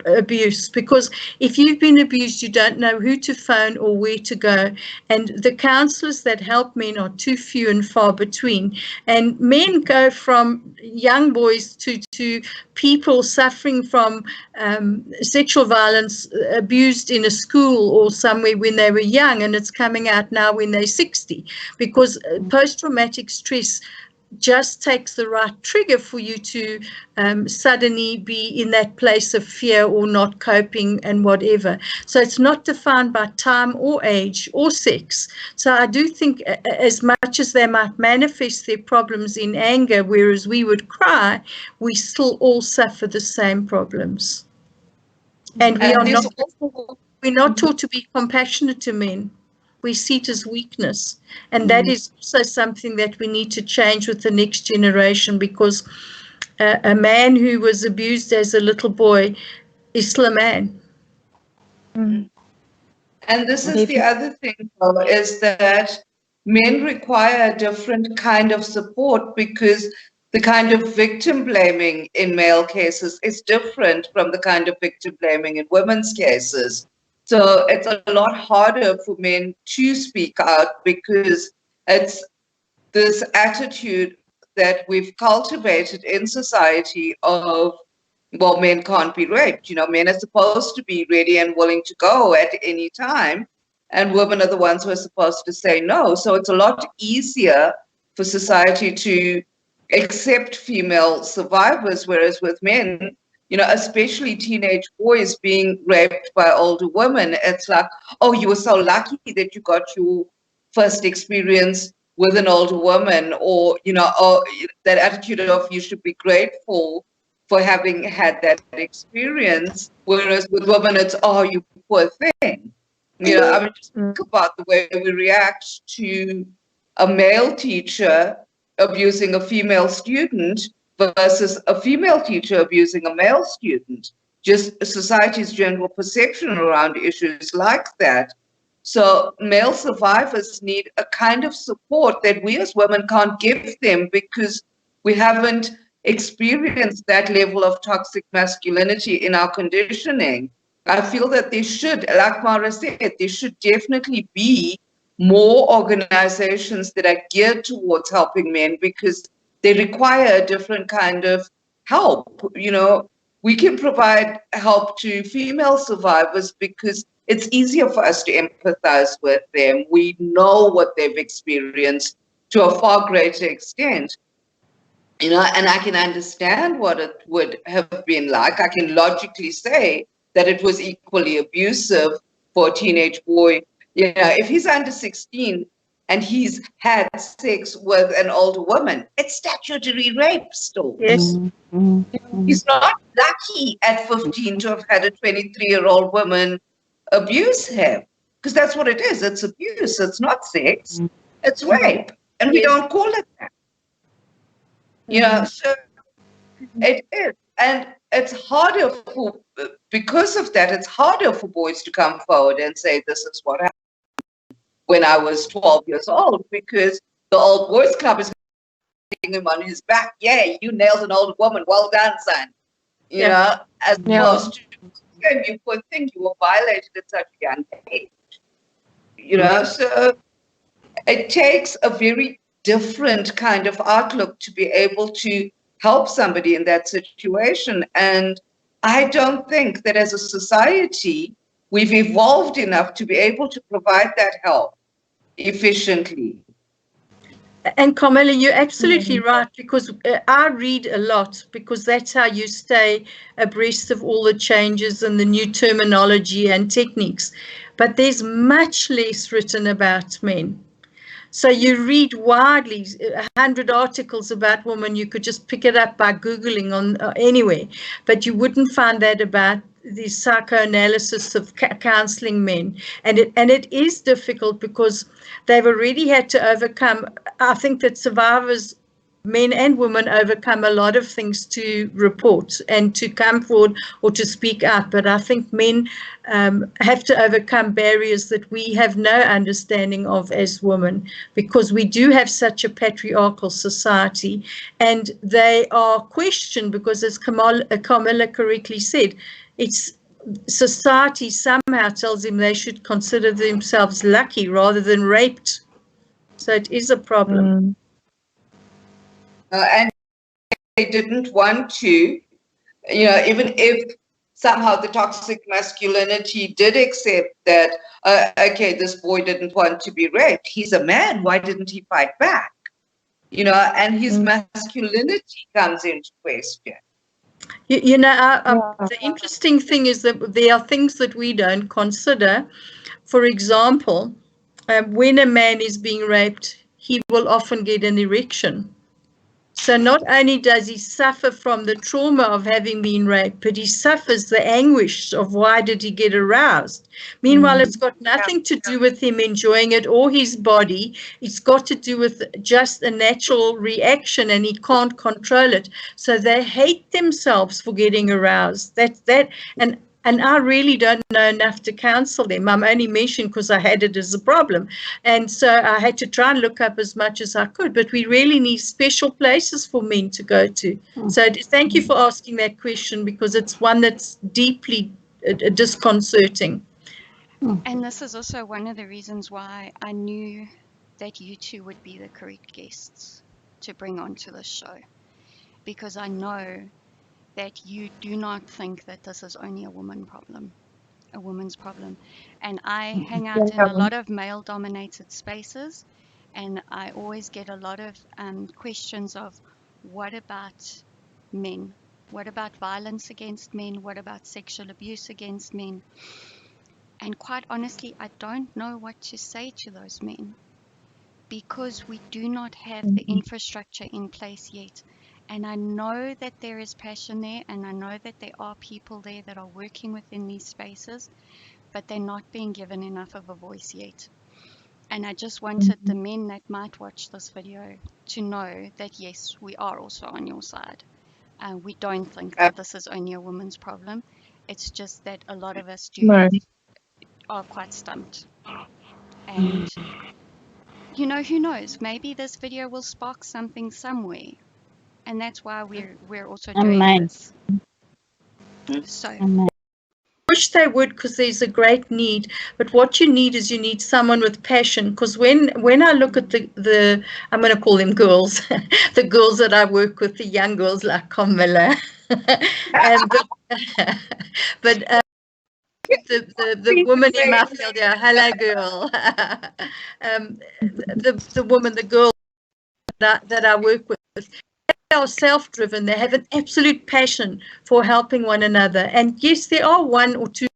abuse, because if you've been abused, you don't know who to phone or where to go, and the counsellors that help men are too few and far between. And men go from young boys to people suffering from sexual violence, abused in a school or somewhere when they were young, and it's coming out now when they're 60, because post-traumatic stress just takes the right trigger for you to suddenly be in that place of fear or not coping and whatever. So it's not defined by time or age or sex. So I do think as much as they might manifest their problems in anger, whereas we would cry, we still all suffer the same problems. And we're not taught to be compassionate to men. We see it as weakness, and that is also something that we need to change with the next generation, because a man who was abused as a little boy is still a man. And this is the other thing, though, is that men require a different kind of support, because the kind of victim blaming in male cases is different from the kind of victim blaming in women's cases. So it's a lot harder for men to speak out, because it's this attitude that we've cultivated in society of, well, men can't be raped. Men are supposed to be ready and willing to go at any time, and women are the ones who are supposed to say no. So it's a lot easier for society to accept female survivors, whereas with men, especially teenage boys being raped by older women, it's like, oh, you were so lucky that you got your first experience with an older woman, or, that attitude of you should be grateful for having had that experience. Whereas with women, it's, oh, you poor thing. Just think about the way we react to a male teacher abusing a female student versus a female teacher abusing a male student. Just society's general perception around issues like that. So male survivors need a kind of support that we as women can't give them because we haven't experienced that level of toxic masculinity in our conditioning. I feel that there should, like Mara said, there should definitely be more organizations that are geared towards helping men because they require a different kind of help. You know, we can provide help to female survivors because it's easier for us to empathize with them. We know what they've experienced to a far greater extent. You know, and I can understand what it would have been like. I can logically say that it was equally abusive for a teenage boy. You know, if he's under 16 and he's had sex with an older woman, it's statutory rape still. Yes. He's not lucky at 15 to have had a 23-year-old woman abuse him, because that's what it is. It's abuse. It's not sex. It's rape. And we don't call it that. You know, so it is. And it's harder for, because of that, it's harder for boys to come forward and say, this is what happened when I was 12 years old, because the old boys club is hitting him on his back. Yeah, you nailed an old woman. Well done, son. You know, as opposed to, you poor thing, you were violated at such a young age. You know, so it takes a very different kind of outlook to be able to help somebody in that situation. And I don't think that as a society, we've evolved enough to be able to provide that help efficiently. And Karmilla, you're absolutely right, because I read a lot, because that's how you stay abreast of all the changes and the new terminology and techniques. But there's much less written about men. So you read widely, 100 articles about women. You could just pick it up by Googling on anywhere, but you wouldn't find that about the psychoanalysis of counseling men. And it is difficult because they've already had to overcome. I think that survivors, men and women, overcome a lot of things to report and to come forward or to speak out. But I think men have to overcome barriers that we have no understanding of as women, because we do have such a patriarchal society, and they are questioned because, as Karmilla correctly said, it's society somehow tells them they should consider themselves lucky rather than raped. So it is a problem. And they didn't want to, you know, even if somehow the toxic masculinity did accept that, okay, this boy didn't want to be raped. He's a man. Why didn't he fight back? You know, and his masculinity comes into question. You know, the interesting thing is that there are things that we don't consider. For example, when a man is being raped, he will often get an erection. So not only does he suffer from the trauma of having been raped, but he suffers the anguish of why did he get aroused. Meanwhile, it's got nothing to do with him enjoying it or his body. It's got to do with just a natural reaction, and he can't control it. So they hate themselves for getting aroused. And I really don't know enough to counsel them. I'm only mentioning because I had it as a problem. And so I had to try and look up as much as I could. But we really need special places for men to go to. So thank you for asking that question, because it's one that's deeply disconcerting. And this is also one of the reasons why I knew that you two would be the correct guests to bring onto this show. Because I know that you do not think that this is only a woman's problem. And I hang out in a lot of male-dominated spaces, and I always get a lot of questions of, what about men? What about violence against men? What about sexual abuse against men? And quite honestly, I don't know what to say to those men, because we do not have the infrastructure in place yet. And I know that there is passion there, and I know that there are people there that are working within these spaces, but they're not being given enough of a voice yet. And I just wanted the men that might watch this video to know that, yes, we are also on your side. We don't think that this is only a woman's problem. It's just that a lot of us are quite stumped. And, you know, who knows? Maybe this video will spark something somewhere. And that's why we're also doing this. So... wish they would, because there's a great need, but what you need is someone with passion. Because when I look at the I'm going to call them girls, the girls that I work with, the young girls like Karmilla, but the woman in my field, yeah, hello girl, the girl that I work with, they are self-driven. They have an absolute passion for helping one another. And yes, there are one or two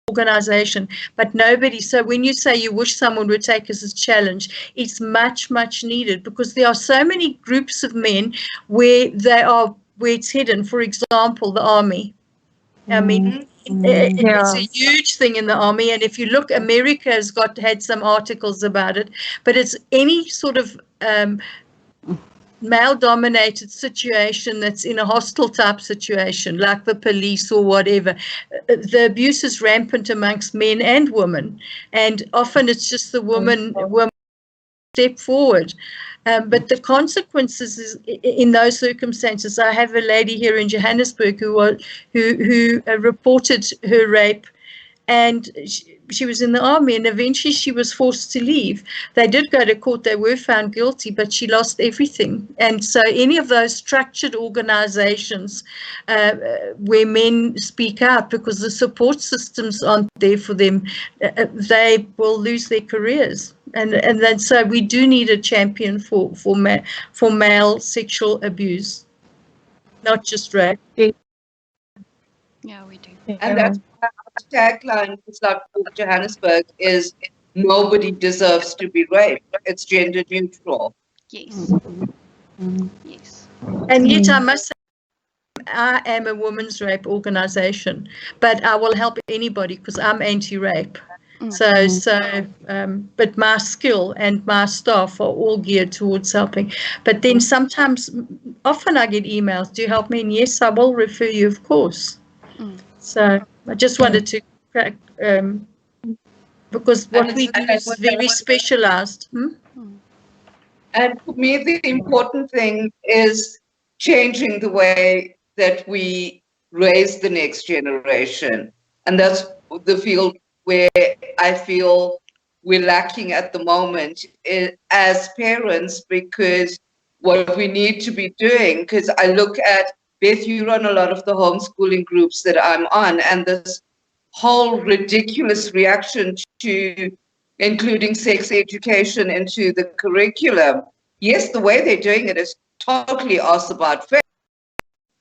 organization, but nobody. So when you say you wish someone would take us as a challenge, it's much, much needed, because there are so many groups of men where it's hidden. For example, the army. I mean, it's a huge thing in the army, and if you look, America has had some articles about it, but it's any sort of male-dominated situation that's in a hostile type situation, like the police or whatever. The abuse is rampant amongst men and women, and often it's just the woman step forward. But the consequences is, in those circumstances, I have a lady here in Johannesburg who reported her rape, and she was in the army, and eventually she was forced to leave. They did go to court, they were found guilty, but she lost everything. And so any of those structured organizations where men speak out because the support systems aren't there for them, they will lose their careers. And then so we do need a champion for male sexual abuse, not just rape. Yeah, we do. And that's why our tagline for Slutwalk Johannesburg is nobody deserves to be raped. It's gender neutral. Yes. Yes. And yet I must say, I am a women's rape organization, but I will help anybody because I'm anti-rape. But my skill and my staff are all geared towards helping. But then often I get emails, do you help me? And yes, I will refer you, of course. So I just wanted to crack, because what we do is very specialized. And for me, the important thing is changing the way that we raise the next generation. And that's the field where I feel we're lacking at the moment as parents, because what we need to be doing, because I look at, Beth, you run a lot of the homeschooling groups that I'm on, and this whole ridiculous reaction to including sex education into the curriculum. Yes, the way they're doing it is totally arse about face.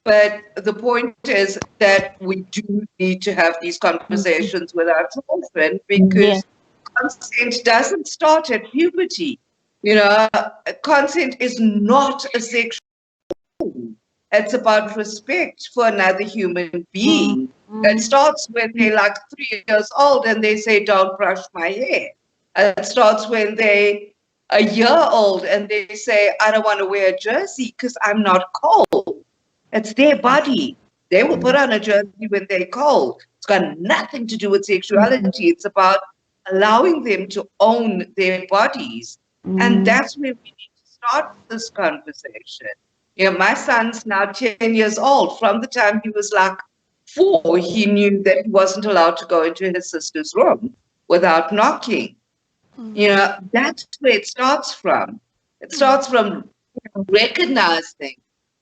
But the point is that we do need to have these conversations with our children, because consent doesn't start at puberty. You know, consent is not a sexual. It's about respect for another human being. It starts when they're like 3 years old and they say, don't brush my hair. It starts when they're a year old and they say, I don't want to wear a jersey because I'm not cold. It's their body. They will put on a jersey when they're cold. It's got nothing to do with sexuality. It's about allowing them to own their bodies. And that's where we need to start this conversation. You know, my son's now 10 years old. From the time he was like 4, he knew that he wasn't allowed to go into his sister's room without knocking. You know, that's where it starts from. It starts from recognizing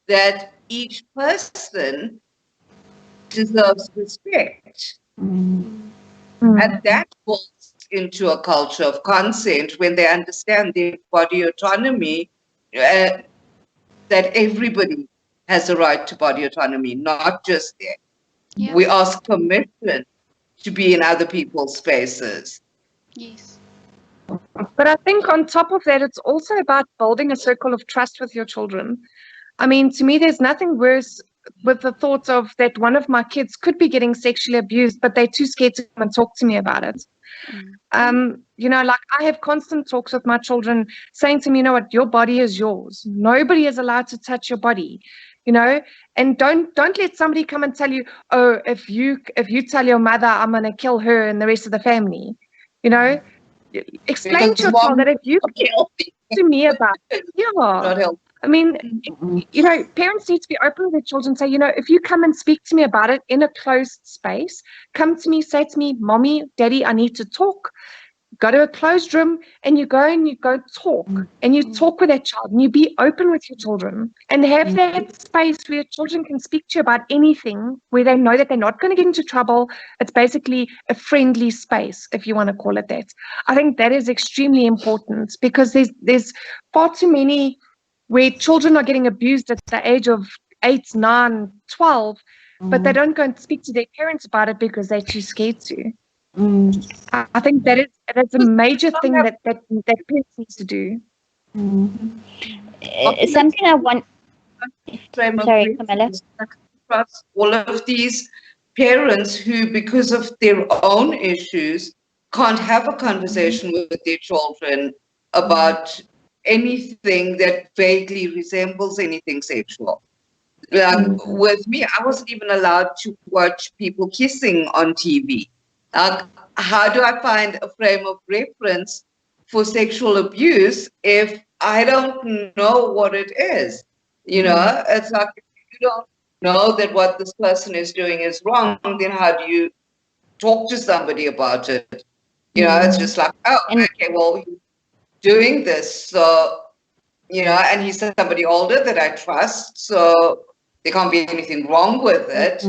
that each person deserves respect. And that falls into a culture of consent when they understand their body autonomy, that everybody has a right to body autonomy, not just them. Yeah. We ask permission to be in other people's spaces. Yes. But I think on top of that, it's also about building a circle of trust with your children. I mean, to me, there's nothing worse with the thought of that one of my kids could be getting sexually abused, but they're too scared to come and talk to me about it. You know, like I have constant talks with my children saying to me, you know what, your body is yours. Nobody is allowed to touch your body, you know, and don't let somebody come and tell you, oh, if you tell your mother, I'm going to kill her and the rest of the family, you know, explain to your child that if you speak to me about it, I mean, you know, parents need to be open with their children and say, you know, if you come and speak to me about it in a closed space, come to me, say to me, mommy, daddy, I need to talk. Go to a closed room and you go talk and you talk with that child and you be open with your children and have that space where your children can speak to you about anything, where they know that they're not going to get into trouble. It's basically a friendly space, if you want to call it that. I think that is extremely important, because there's far too many where children are getting abused at the age of 8, 9, 12, but they don't go and speak to their parents about it because they're too scared to. I think that's a major thing that parents need to do. Something I want. Sorry, Karmilla. All of these parents who, because of their own issues, can't have a conversation with their children about anything that vaguely resembles anything sexual. Like with me, I wasn't even allowed to watch people kissing on TV. How do I find a frame of reference for sexual abuse if I don't know what it is? You know, it's like, if you don't know that what this person is doing is wrong, then how do you talk to somebody about it? You know, it's just like, oh, okay, well, he's doing this, so, you know, and he's somebody older that I trust, so there can't be anything wrong with it,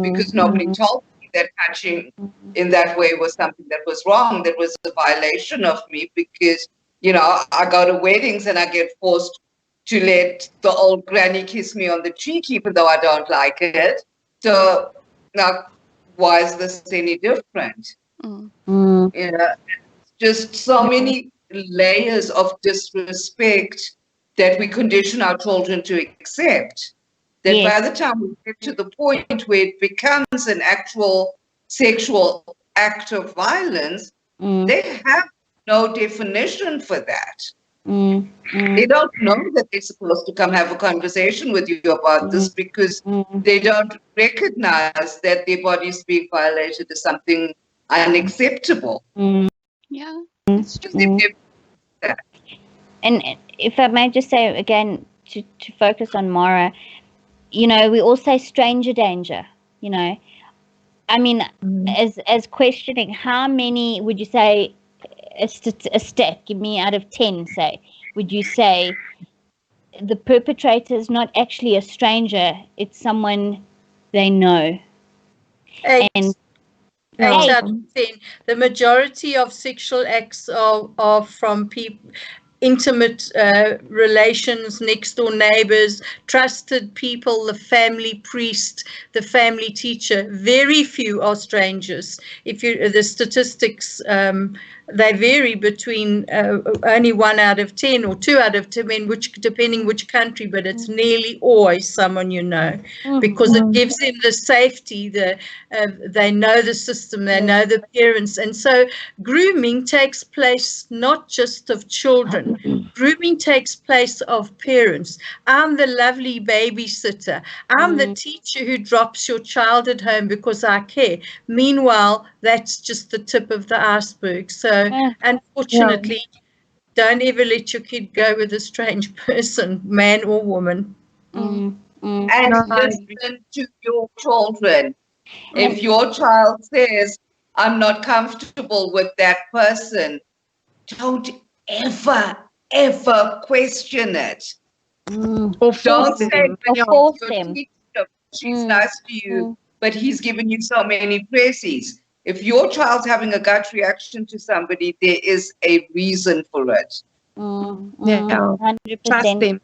because nobody told me that touching in that way was something that was wrong, that was a violation of me, because, you know, I go to weddings and I get forced to let the old granny kiss me on the cheek, even though I don't like it. So now, why is this any different? You know, just so many layers of disrespect that we condition our children to accept, that by the time we get to the point where it becomes an actual sexual act of violence, they have no definition for that. They don't know that they're supposed to come have a conversation with you about this, because they don't recognize that their body's being violated as something unacceptable. Yeah, it's true. And if I may just say again, to focus on Mara, you know, we all say stranger danger, you know. I mean, as questioning, how many would you say, a stat, give me out of 10, say, would you say the perpetrator is not actually a stranger, it's someone they know? 8 And out of 10. The majority of sexual acts are from people, intimate relations, next door neighbors, trusted people, the family priest, the family teacher. Very few are strangers. If you, the statistics, they vary between only 1 out of 10 or 2 out of 10, depending which country, but it's nearly always someone you know, because it gives them the safety, they know the system, they know the parents. And so grooming takes place not just of children. Grooming takes place of parents. I'm the lovely babysitter. I'm the teacher who drops your child at home because I care. Meanwhile, that's just the tip of the iceberg. So unfortunately, don't ever let your kid go with a strange person, man or woman. And listen to your children. If your child says, I'm not comfortable with that person, don't ever question it. Or don't say, force them. She's nice to you, but he's given you so many praises. If your child's having a gut reaction to somebody, there is a reason for it. 100%. Trust them.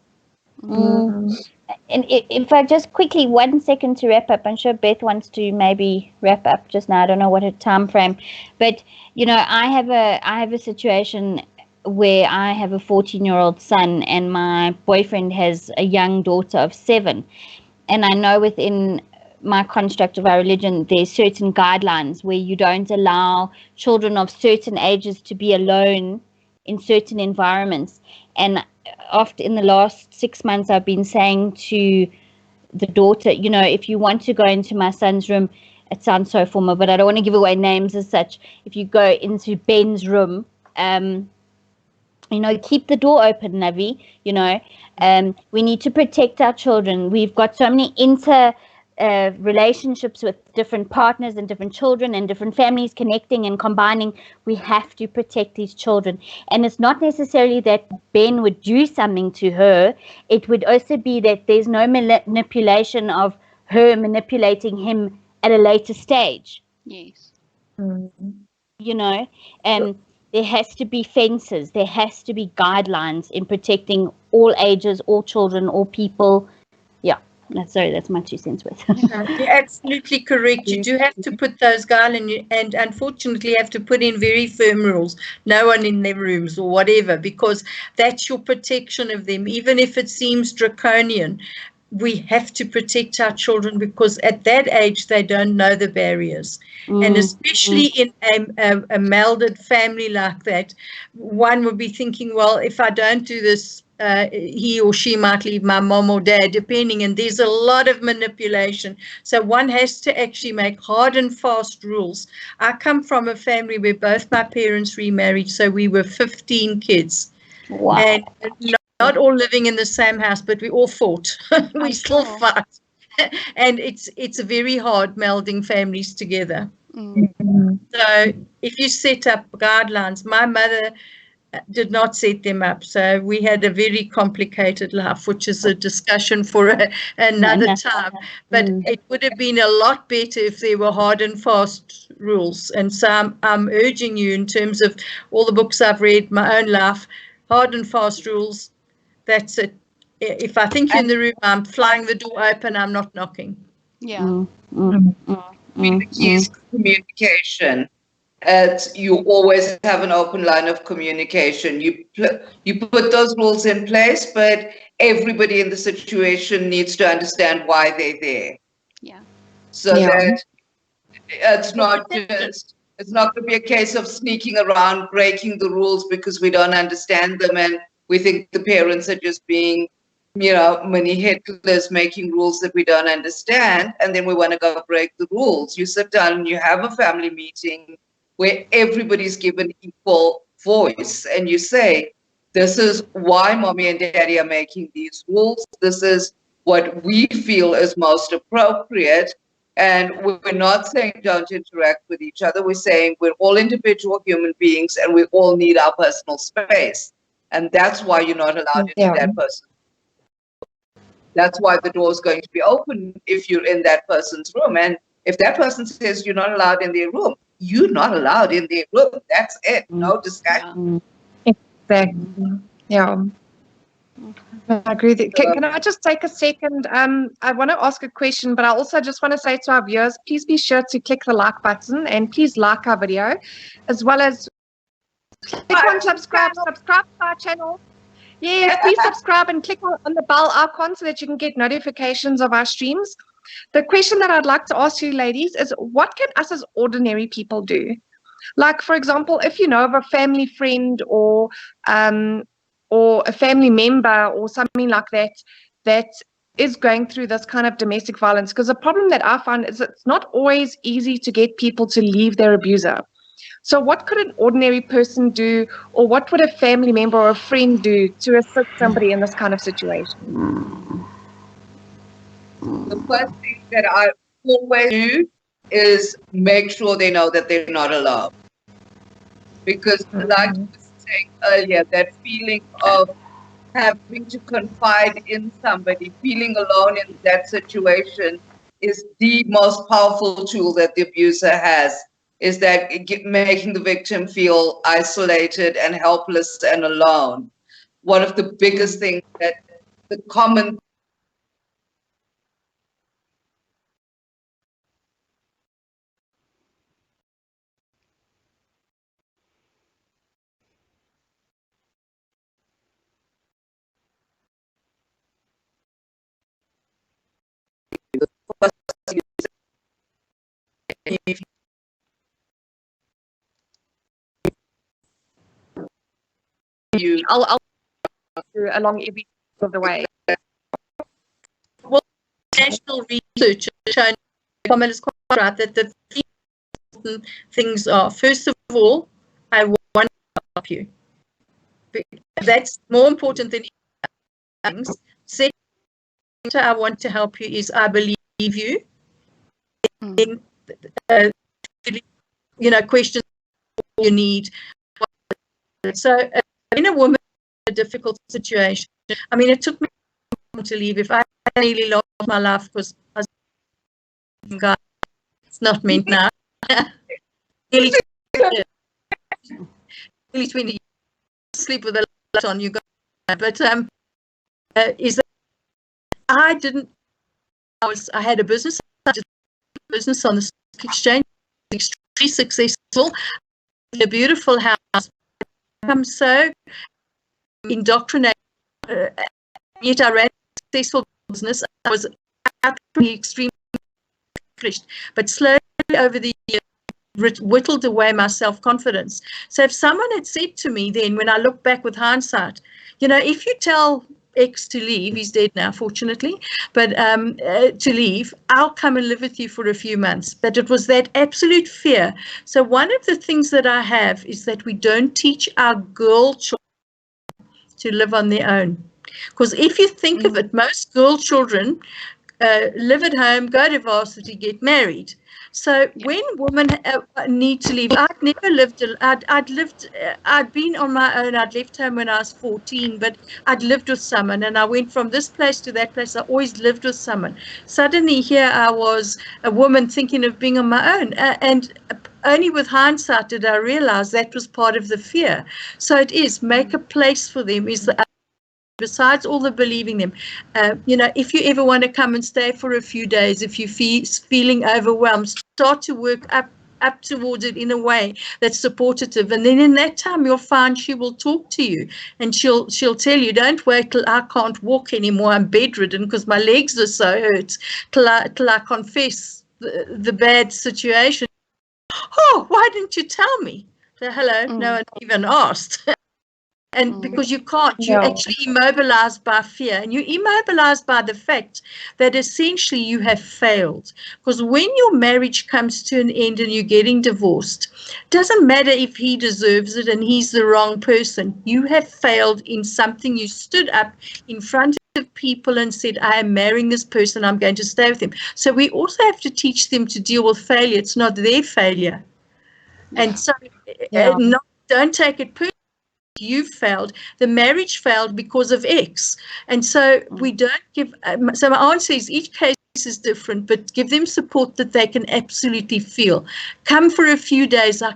And if I just quickly, 1 second to wrap up, I'm sure Beth wants to maybe wrap up just now. I don't know what her time frame, but you know, I have a situation where I have a 14-year-old son and my boyfriend has a young daughter of 7, and I know within my construct of our religion, there's certain guidelines where you don't allow children of certain ages to be alone in certain environments. And after, in the last 6 months, I've been saying to the daughter, you know, if you want to go into my son's room, it sounds so formal, but I don't want to give away names as such. If you go into Ben's room, you know, keep the door open, Navi. You know, we need to protect our children. We've got so many relationships with different partners and different children and different families connecting and combining. We have to protect these children. And it's not necessarily that Ben would do something to her. It would also be that there's no manipulation of her manipulating him at a later stage. Yes. You know, there has to be fences. There has to be guidelines in protecting all ages, all children, all people. Yeah, that's my 2 cents worth. You're absolutely correct. You do have to put those guidelines, and unfortunately have to put in very firm rules. No one in their rooms or whatever, because that's your protection of them. Even if it seems draconian, we have to protect our children, because at that age they don't know the barriers. And especially in a melded family like that, one would be thinking, well, if I don't do this, he or she might leave my mom or dad, depending, and there's a lot of manipulation. So one has to actually make hard and fast rules. I come from a family where both my parents remarried, so we were 15 kids. Wow. And not all living in the same house, but we all fought. We still fight. And it's very hard melding families together. So if you set up guidelines, my mother did not set them up. So we had a very complicated life, which is a discussion for another time. But it would have been a lot better if there were hard and fast rules. And so I'm urging you, in terms of all the books I've read, my own life, hard and fast rules. That's it. If I think you're in the room, I'm flying the door open, I'm not knocking. Yeah. The key is communication. You always have an open line of communication. You put those rules in place, but everybody in the situation needs to understand why they're there. Yeah. So that it's not going to be a case of sneaking around, breaking the rules because we don't understand them, and we think the parents are just being, mini Hitlers, making rules that we don't understand, and then we want to go break the rules. You sit down and you have a family meeting where everybody's given equal voice, and you say, this is why mommy and daddy are making these rules. This is what we feel is most appropriate. And we're not saying don't interact with each other. We're saying we're all individual human beings and we all need our personal space. And that's why you're not allowed into that person. That's why the door is going to be open if you're in that person's room. And if that person says you're not allowed in their room, you're not allowed in their room. That's it. No discussion. Exactly. Yeah. I agree with you. Can I just take a second? I want to ask a question, but I also just want to say to our viewers, please be sure to click the like button and please like our video, as well as click on subscribe to our channel. Yes, please subscribe and click on the bell icon so that you can get notifications of our streams. The question that I'd like to ask you, ladies, is what can us as ordinary people do? Like, for example, if you know of a family friend or a family member or something like that that is going through this kind of domestic violence, because the problem that I find is it's not always easy to get people to leave their abuser. So what could an ordinary person do, or what would a family member or a friend do to assist somebody in this kind of situation? The first thing that I always do is make sure they know that they're not alone. Because like you were saying earlier, that feeling of having to confide in somebody, feeling alone in that situation is the most powerful tool that the abuser has, is that making the victim feel isolated and helpless and alone. One of the biggest things that the common you. I'll along every step of the way. Well, national research has shown, Karmilla is quite right, that the three important things are, first of all, I want to help you. That's more important than things. Second, I want to help you is I believe you. Then, questions you need. So, in a woman in a difficult situation, I mean, it took me to leave. If I nearly lost my life because I was guy, it's not meant now. nearly 20 years, sleep with a light on, you got. But is that I didn't. I had a business. I did business on the stock exchange, extremely successful, a beautiful house. I'm so indoctrinated. Yet I ran a successful business. I was extremely accomplished, but slowly over the years, whittled away my self-confidence. So if someone had said to me then, when I look back with hindsight, if you tell X to leave, he's dead now, fortunately, but to leave, I'll come and live with you for a few months. But it was that absolute fear. So one of the things that I have is that we don't teach our girl children to live on their own. Because if you think of it, most girl children live at home, go to varsity, get married. So when women need to leave, I'd never lived, I'd been on my own. I'd left home when I was 14, but I'd lived with someone, and I went from this place to that place. I always lived with someone. Suddenly here I was a woman thinking of being on my own, and only with hindsight did I realize that was part of the fear. So it is, make a place for them is the besides all the believing them, if you ever want to come and stay for a few days, if you're feeling overwhelmed, start to work up towards it in a way that's supportive. And then in that time, you'll find she will talk to you and she'll tell you, don't wait till I can't walk anymore. I'm bedridden because my legs are so hurt till I confess the bad situation. Oh, why didn't you tell me? So, hello, no one even asked. And because you can't, you're actually immobilized by fear, and you're immobilized by the fact that essentially you have failed. Because when your marriage comes to an end and you're getting divorced, doesn't matter if he deserves it and he's the wrong person. You have failed in something. You stood up in front of people and said, I am marrying this person, I'm going to stay with him. So we also have to teach them to deal with failure. It's not their failure. And so don't take it personally. You failed, the marriage failed because of X, and so we don't give. So my answer is each case is different, but give them support that they can absolutely feel. Come for a few days. I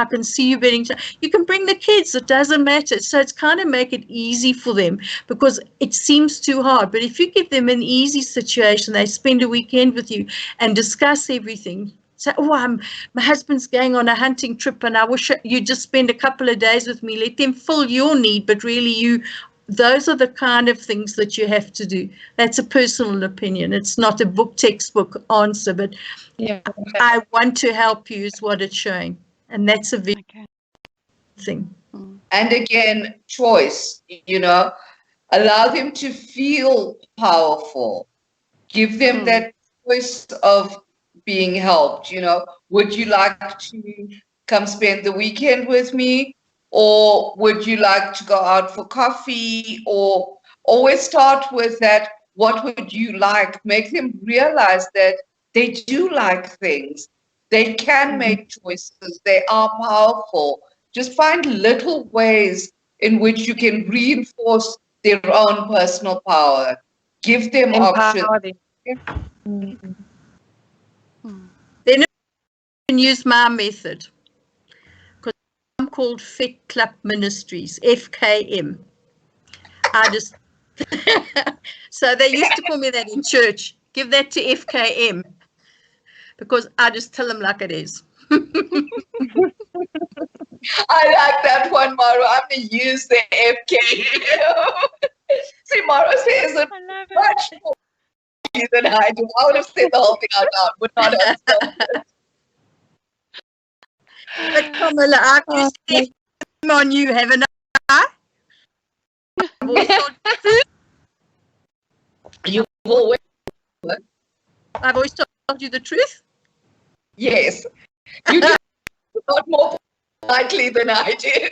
can see you being. You can bring the kids. It doesn't matter. So it's kind of make it easy for them because it seems too hard. But if you give them an easy situation, they spend a weekend with you and discuss everything. So, my husband's going on a hunting trip and I wish you'd just spend a couple of days with me. Let them fill your need, but really those are the kind of things that you have to do. That's a personal opinion. It's not a book textbook answer, but I want to help you is what it's showing. And that's a very thing. And again, choice, allow them to feel powerful. Give them that choice of being helped. Would you like to come spend the weekend with me, or would you like to go out for coffee? Or always start with that, what would you like? Make them realize that they do like things, they can make choices, they are powerful. Just find little ways in which you can reinforce their own personal power. Give them options. Then you can use my method, because I'm called FEC Club Ministries, FKM. So they used to call me that in church. Give that to FKM, because I just tell them like it is. I like that one, Mara. I'm going to use the FKM. See, Mara says it much more than I do. I would have said the whole thing out loud, would not have spoken it. But Karmilla, I just on you, haven't I? I've always told you the truth. You always. I've always told you the truth. Yes. You do a lot more politely than I do.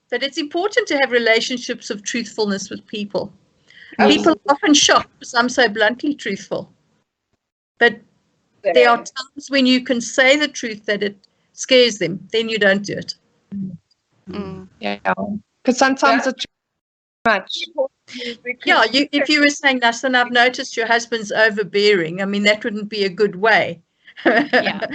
But it's important to have relationships of truthfulness with people. People are often shocked because I'm so bluntly truthful. But there are times when you can say the truth that it scares them. Then you don't do it. Yeah. Because sometimes it's too much. Yeah, if you were saying, Nassan, I've noticed your husband's overbearing, I mean, that wouldn't be a good way. Yeah.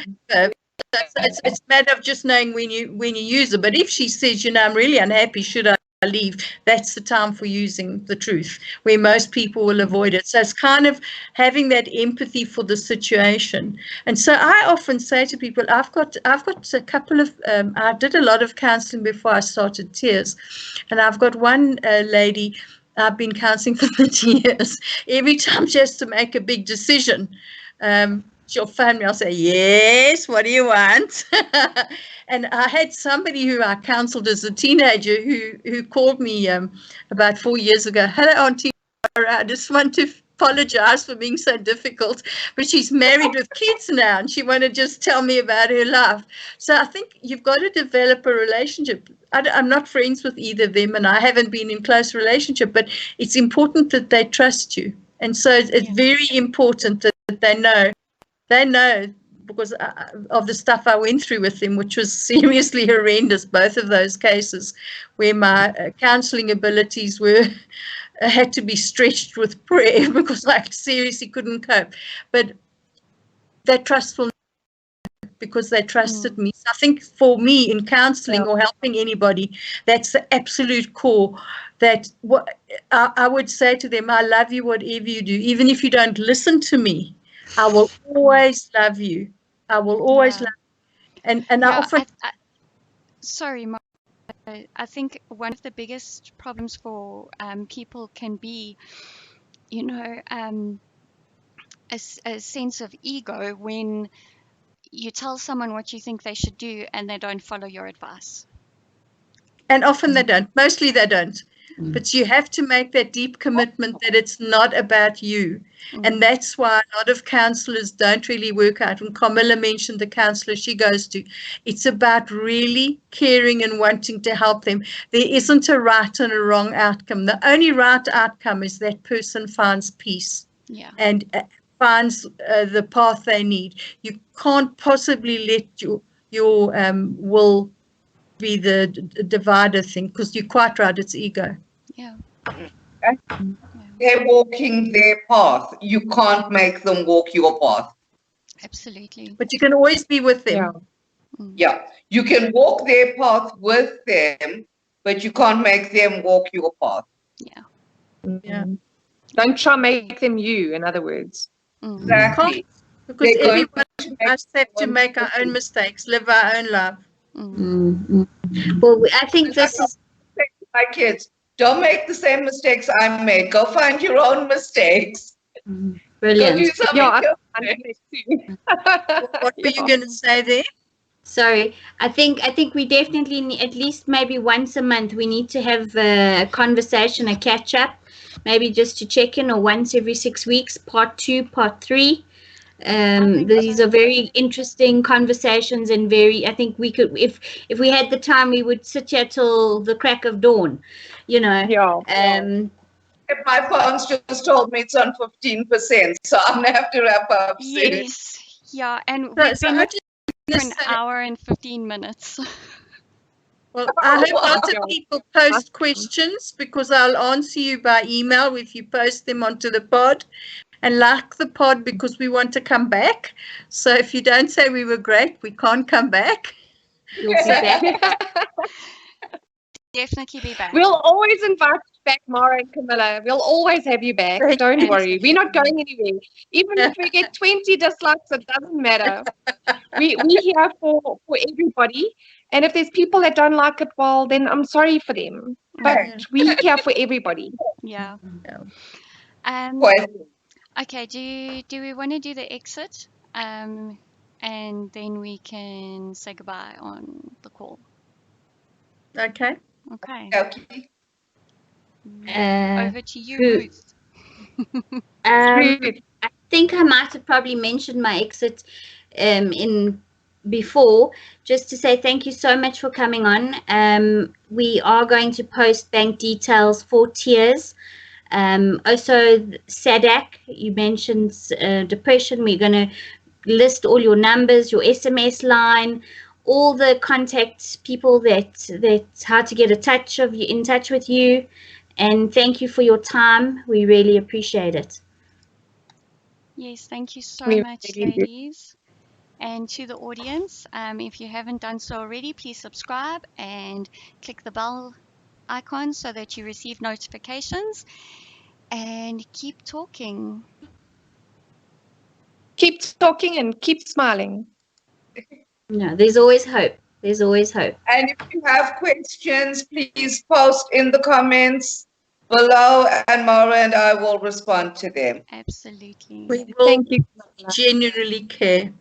It's a matter of just knowing when you use it. But if she says, I'm really unhappy, should I leave? That's the time for using the truth, where most people will avoid it. So it's kind of having that empathy for the situation. And so I often say to people, I've got a couple of I did a lot of counselling before I started TEARS, and I've got one lady I've been counselling for 30 years. Every time she has to make a big decision, she'll phone me. I'll say, yes, what do you want? And I had somebody who I counselled as a teenager who called me about 4 years ago. Hello, Auntie Mara, I just want to apologize for being so difficult, but she's married with kids now and she wanted to just tell me about her life. So I think you've got to develop a relationship. I'm not friends with either of them and I haven't been in close relationship, but it's important that they trust you. And so it's very important that they know because of the stuff I went through with them, which was seriously horrendous, both of those cases where my counselling abilities had to be stretched with prayer because I seriously couldn't cope. But that trustfulness, because they trusted me. So I think for me in counselling or helping anybody, that's the absolute core. That what I would say to them, I love you whatever you do. Even if you don't listen to me, I will always love you. I will always love you. And I often... Sorry, Mara. I think one of the biggest problems for people can be, a sense of ego when you tell someone what you think they should do and they don't follow your advice. And often they don't. Mostly they don't. But you have to make that deep commitment that it's not about you. And that's why a lot of counsellors don't really work out. When Karmilla mentioned the counsellor she goes to, it's about really caring and wanting to help them. There isn't a right and a wrong outcome. The only right outcome is that person finds peace and finds the path they need. You can't possibly let your will be the divider thing, because you're quite right, it's ego. They're walking their path. You can't make them walk your path. Absolutely. But you can always be with them. You can walk their path with them, but you can't make them walk your path. Don't try to make them you, in other words. Exactly. Because every one of us have to make our own mistakes, live our own life. Well, I think this is... My kids, don't make the same mistakes I made. Go find your own mistakes. Brilliant. Go do something What were you going to say there? Sorry, I think we definitely need, at least maybe once a month, we need to have a conversation, a catch up, maybe just to check in, or once every 6 weeks, part 2, part 3. These are very interesting conversations, and I think we could, if we had the time, we would sit here till the crack of dawn, My phone's just told me it's on 15%, so I'm going to have to wrap up soon. And we've been for an hour and 15 minutes. Well, I hope lots of people post questions, because I'll answer you by email if you post them onto the pod. And like the pod, because we want to come back. So if you don't say we were great, we can't come back. You'll be back. Definitely be back. We'll always invite you back, Mara and Karmilla. We'll always have you back. Don't worry. We're not going anywhere. Even if we get 20 dislikes, it doesn't matter. We're here for everybody. And if there's people that don't like it, well, then I'm sorry for them. But we're here for everybody. Okay, do we want to do the exit? And then we can say goodbye on the call. Okay. Okay. Okay. Over to you, who- Ruth. I think I might have probably mentioned my exit in before, just to say thank you so much for coming on. We are going to post bank details for TEARS. Also, SADC, you mentioned depression. We're going to list all your numbers, your SMS line, all the contact people that how to get in touch with you. And thank you for your time. We really appreciate it. Yes, thank you so We much, really do. ladies. And to the audience, if you haven't done so already, please subscribe and click the bell icon so that you receive notifications, and keep talking. Keep talking and keep smiling. No, there's always hope. There's always hope. And if you have questions, please post in the comments below, and Mara and I will respond to them. Absolutely. We will Thank you. genuinely care.